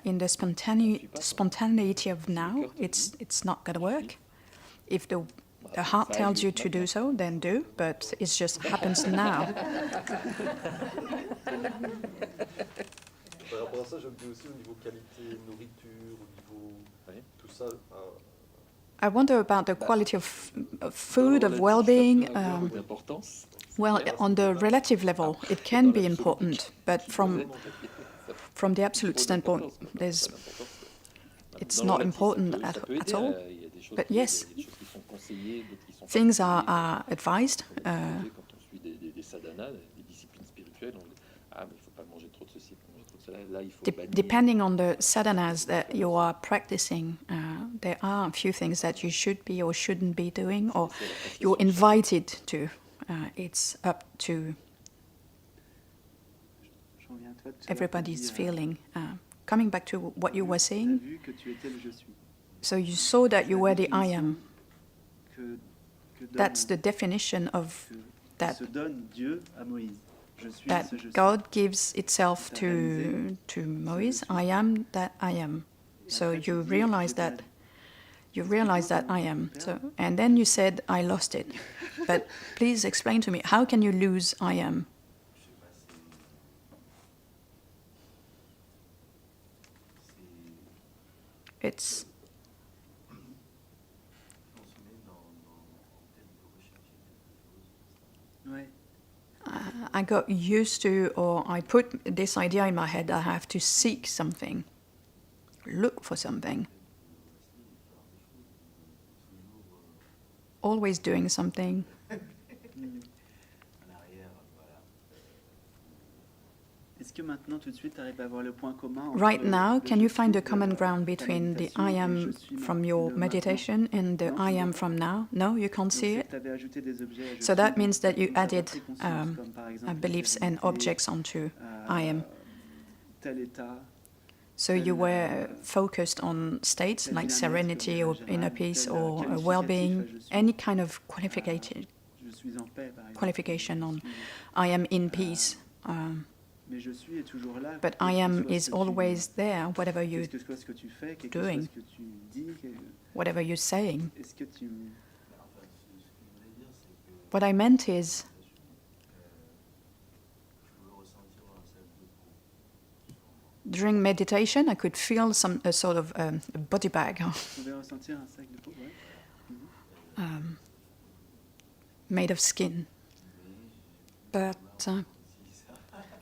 in the spontaneity of now, it's not going to work. If the heart tells you to do so, then do, but it just happens now. Par rapport à ça, je me dis aussi au niveau qualité, nourriture, au niveau tout ça. I wonder about the quality of food, of well-being. Well, on the relative level, it can be important, but from the absolute standpoint, it's not important at all. But yes, things are advised. Là, il faut bannir. depending on the sadhanas that you are practicing, there are a few things that you should be or shouldn't be doing, or you're invited to. It's up to Je reviens à toi. Tout à l'heure, everybody's tu dis, feeling. Coming back to what you were tu as saying, vu que tu étais le je suis. so you saw that you were the I am. Que donne- That's the definition of que that. se donne Dieu à Moïse. Je suis That ce je suis. God gives itself to Moïse. I am that I am. So you realize that I am. So, and then you said I lost it. But please explain to me, how can you lose I am? It's Ouais. I got used to, or I put this idea in my head, I have to seek something, look for something, always doing something. Est-ce que maintenant, tout de suite, tu arrives à voir le point commun entre Right now, le can je you suis find a de common ta ground between the méditation I et le am je suis from le your maintenant? meditation and the Non, I tu am vois pas. from now? No, you can't Donc, see c'est it? que tu avais ajouté des objets à je So suis, that donc means that you tu as added porté conscience, comme par exemple la beliefs and sérénité, objects onto I am. tel état, So you were focused on states like serenity or inner peace or well-being, any kind of qualification je suis en paix, par exemple. qualification on Je suis- I am in peace. Mais je suis est toujours là. But quel I que am soit is ce que tu- always there, whatever quel you're que soit ce que tu fais, quel que soit doing. ce que tu dis, whatever you're saying. est-ce que tu... What I meant is during meditation I could feel a sort of a body bag Tu pouvais ressentir un sac de peau, ouais. made of skin. But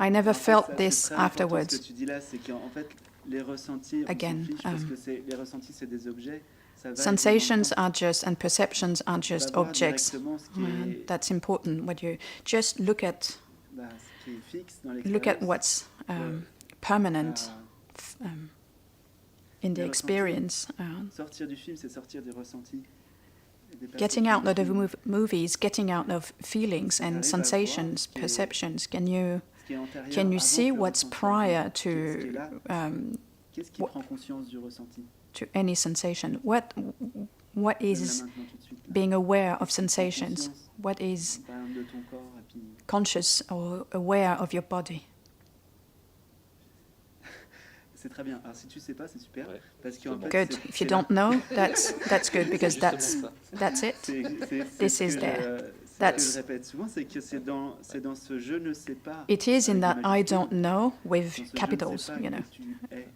I never felt this afterwards. Ce que tu dis là, c'est qu'en fait, les ressentis, on Again, s'en fiche parce que les ressentis, c'est des objets. Ça va sensations évidemment are just and perceptions are just voir objects. directement ce qui est, That's important. When you just look at ce qui est fixe dans look at l'expérience. what's permanent in the les experience. Sortir du film, c'est sortir des ressentis. Des Getting out of the perceptions. movies, getting out of feelings and sensations, perceptions. Can you Ce qui est antérieur, can you avant see que le what's ressenti prior arrive. Qu'est-ce qui est to là? Qu'est-ce qui what- prend conscience du ressenti? any sensation? What Même là, is maintenant, tout de suite, là. being aware of Qu'est-ce qui prend sensations? conscience? What is Par exemple, de ton corps, et puis conscious or aware of your body? c'est très bien. Alors si tu sais pas, c'est super, Ouais, parce qu'en fait, Good. If you don't know, that's good because that's it. This is there. Ce que That's- je répète souvent, c'est que c'est dans ce je ne sais pas. It is in avec that des I majuscules, don't know dans with ce je ne capitals, sais pas you know. que tu es.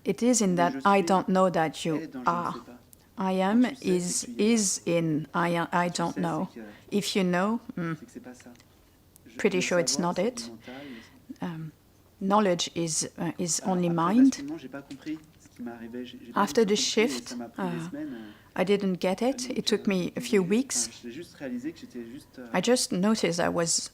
It is in Le that je I suis don't know that est you dans je ne are. sais pas. I am Quand tu sais, c'est que tu y es is in I Tu don't sais, know. c'est que- If you know, c'est que c'est pas ça. Pretty Le sure it's savoir, not c'est it. du mental, knowledge is only après, mind. facilement, j'ai pas compris ce qui m'est arrivé. J'ai After pas the du tout compris, et shift, ça m'a pris des semaines. I didn't get it. It took me a few weeks. J'ai juste réalisé que j'étais juste I just noticed I was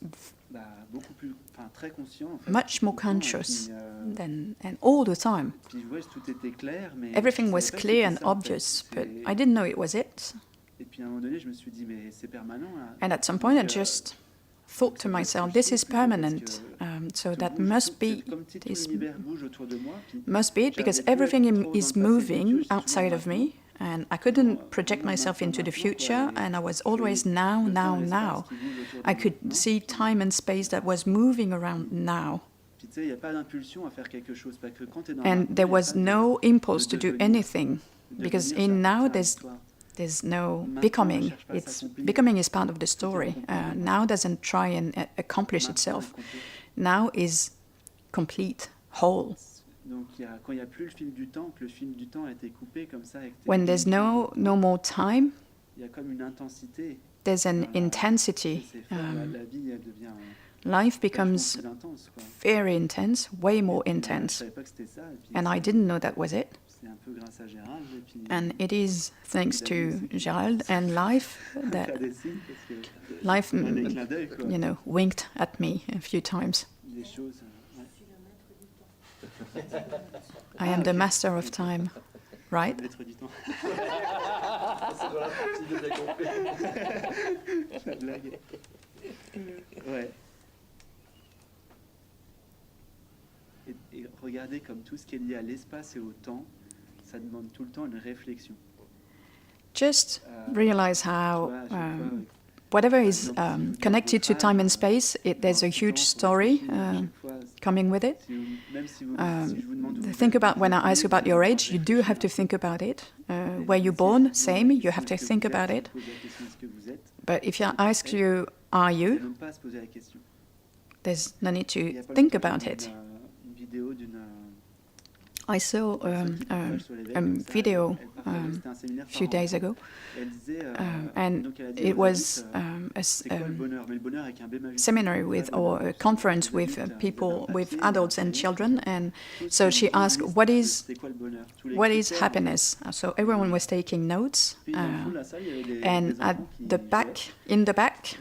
beaucoup plus, très conscient. En fait, much more tout le temps, et conscious puis, than and all the time. puis, ouais, tout était clair, mais Everything je was savais pas que clear c'était and ça, en fait. obvious, but C'est- I didn't know it was it. Et puis à un moment donné, je me suis dit, mais c'est permanent là. And at some point, I Donc, just thought to myself, this is permanent. So that must be comme si tout this l'univers bouge autour de moi. Puis must be it because j'arrivais plus à everything être trop is dans le passé, moving donc j'étais outside toujours of me, and I couldn't project myself into the future, and I was always now, now, now. I could see time and space that was moving around now, Puis tu sais, il n'y a pas d'impulsion à faire quelque chose parce que quand tu es dans and l'instant, there il y a was pas no impulse to do devenir. anything de because devenir, in ça now reste there's l'histoire. there's no Maintenant, becoming. ne cherche pas à It's s'accomplir. becoming is part of the story. Now doesn't try and accomplish Maintenant, itself. elle compte. Now is complete, whole. Donc quand il n'y a plus le fil du temps, que le fil du temps a été coupé comme ça, avec tes When there's no more time, il y a comme une intensité. there's an Voilà. intensity. C'est fort, la vie, elle devient Life vachement becomes plus intense, quoi. very intense, way more Je intense. savais pas que c'était ça. Et puis, And I didn't know that was it. c'est un peu grâce à Gérald. Et puis, And it is thanks to Gerald and life that faire des signes parce que life, des clins d'œil, quoi. winked at me a few times. Des choses. Ouais. I am the master of time, right? Maître du temps. C'est dans la partie de bien compris. La blague. Ouais. Et regardez comme tout ce qui est lié à l'espace et au temps, ça demande tout le temps une réflexion. Just realize how Tu vois, à chaque fois, whatever is connected to time and space, there's a huge story coming with it. Think about, when I ask about your age, you do have to think about it. Where you're born, same, you have to think about it. But if I ask you, are you? There's no need to think about it. I saw a video a few days ago, and it was a seminary with, or a conference with people, with adults and children, and so she asked, what is happiness? So everyone was taking notes, and at the back, in the back,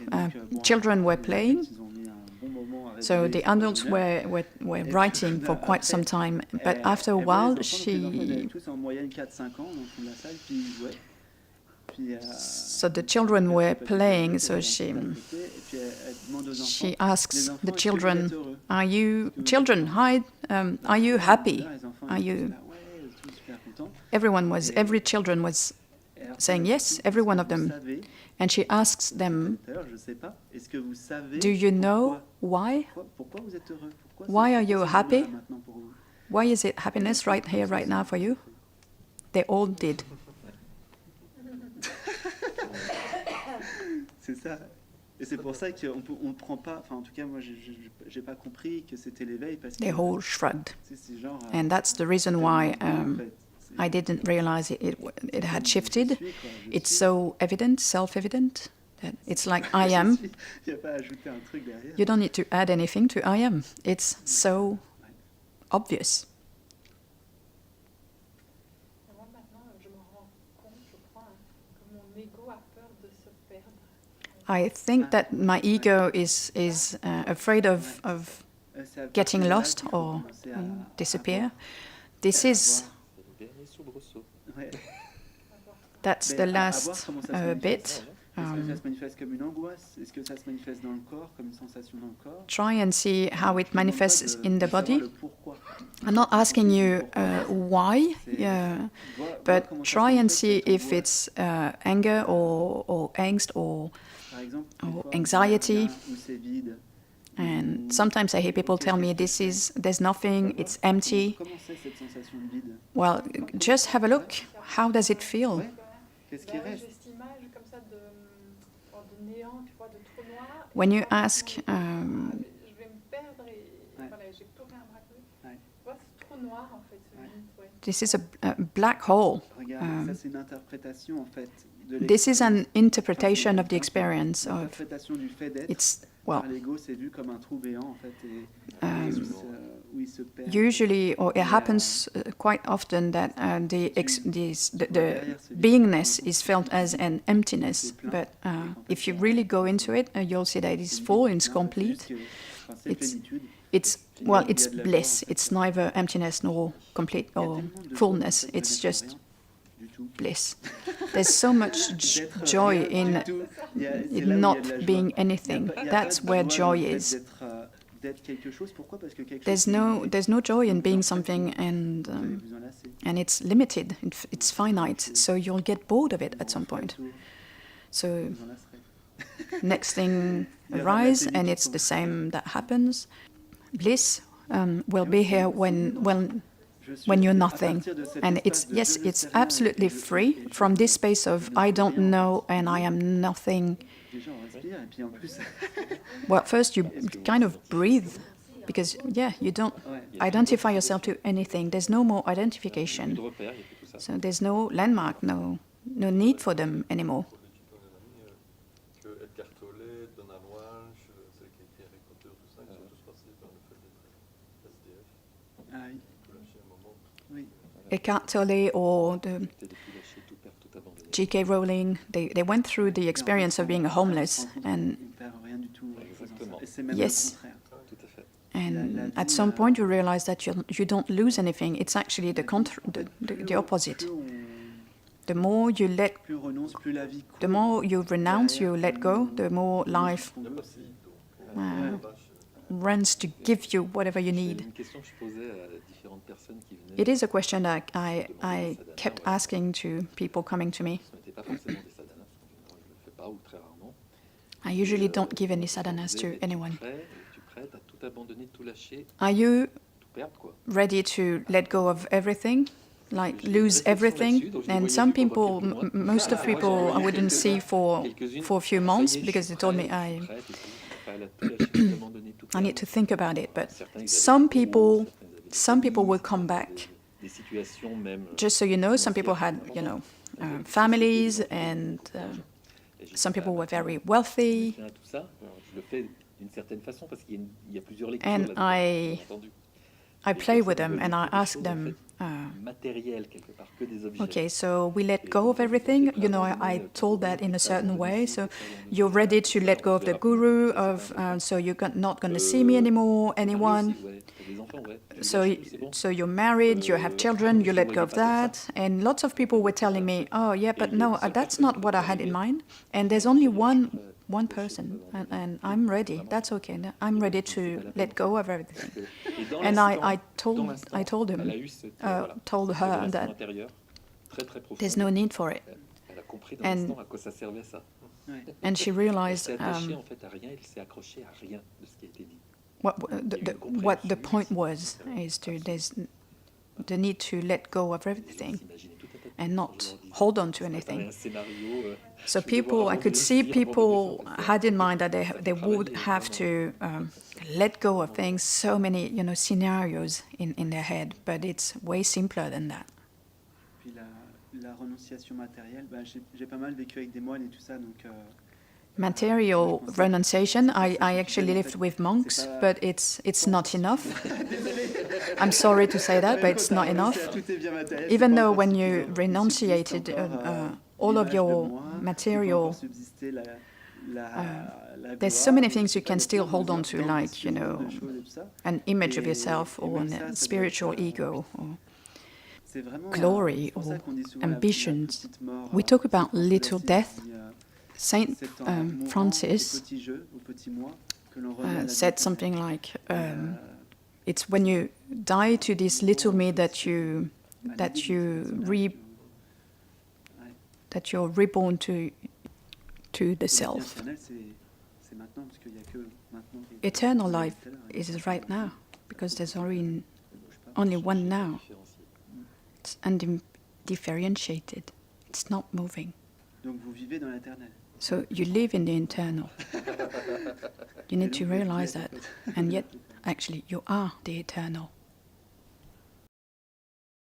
children were playing. So the adults were writing for quite some time, but after a while, so the children were playing. So she asks the children, "Are you children? Hi, are you happy? Are you?" Every children was saying yes, every one of them. And she asks them, do you know why? Why are you happy? Why is it happiness right here, right now for you? They all did. C'est ça. Et c'est pour ça qu'on ne prend pas, enfin en tout cas moi j'ai pas compris que c'était l'éveil parce que... They all shrugged. C'est genre, and that's the reason why I didn't realize it had shifted. It's so evident, self-evident, that it's like I am. You don't need to add anything to I am. It's so obvious. I think that my ego is afraid of getting lost or disappear. This is... That's the last bit. Try and see how it manifests in the body. I'm not asking you why, but try and see if it's anger or angst or anxiety. And sometimes I hear people tell me there's nothing, it's empty. Well, just have a look. How does it feel? When you ask, this is a black hole. This is an interpretation of the experience of it's, well, usually, or it happens quite often that the beingness is felt as an emptiness. But if you really go into it, you'll see that it's full, it's complete. It's bliss. It's neither emptiness nor complete or fullness. It's just bliss. There's so much joy in not being anything. That's where joy is. There's no joy in being something, and it's limited. It's finite. So you'll get bored of it at some point. So next thing arises, and it's the same that happens. Bliss will be here when you're nothing, and it's absolutely free from this space of I don't know and I am nothing. Well, first you kind of breathe, because you don't identify yourself to anything. There's no more identification, so there's no landmark, no need for them anymore. Eckhart Tolle or the J.K. Rowling, they went through the experience of being homeless, and yes, And at some point you realize that you don't lose anything. It's actually the opposite. The more you renounce, you let go, the more life runs to give you whatever you need. It is a question that I kept asking to people coming to me. I usually don't give any sadhanas to anyone. Are you ready to let go of everything? Like lose everything? And some people, most of people I wouldn't see for a few months because they told me I need to think about it. But some people will come back. Just so you know, some people had, families, and some people were very wealthy. And I play with them and I ask them, okay, so we let go of everything. I told that in a certain way. So you're ready to let go of the guru, so you're not going to see me anymore, anyone. So you're married, you have children, you let go of that. And lots of people were telling me, oh yeah, but no, that's not what I had in mind. And there's only one person, and I'm ready. That's okay. I'm ready to let go of everything. And I told her that there's no need for it. And she realized what the point was, is there's the need to let go of everything and not hold on to anything. So I could see people had in mind that they would have to let go of things, so many scenarios in their head, but it's way simpler than that. Puis la renonciation matérielle, j'ai pas mal vécu avec des moines et tout ça, donc. Material renunciation, I actually lived with monks, but it's not enough. I'm sorry to say that, but it's not enough. Even though when you renunciated all of your material, there's so many things you can still hold on to, like, an image of yourself or a spiritual ego or glory or ambitions. We talk about little death. Saint Francis said something like, it's when you die to this little me that you're reborn to the self. Eternal life is right now, because there's only one now. It's undifferentiated. It's not moving. So you live in the eternal. You need to realize that. And yet, actually, you are the eternal.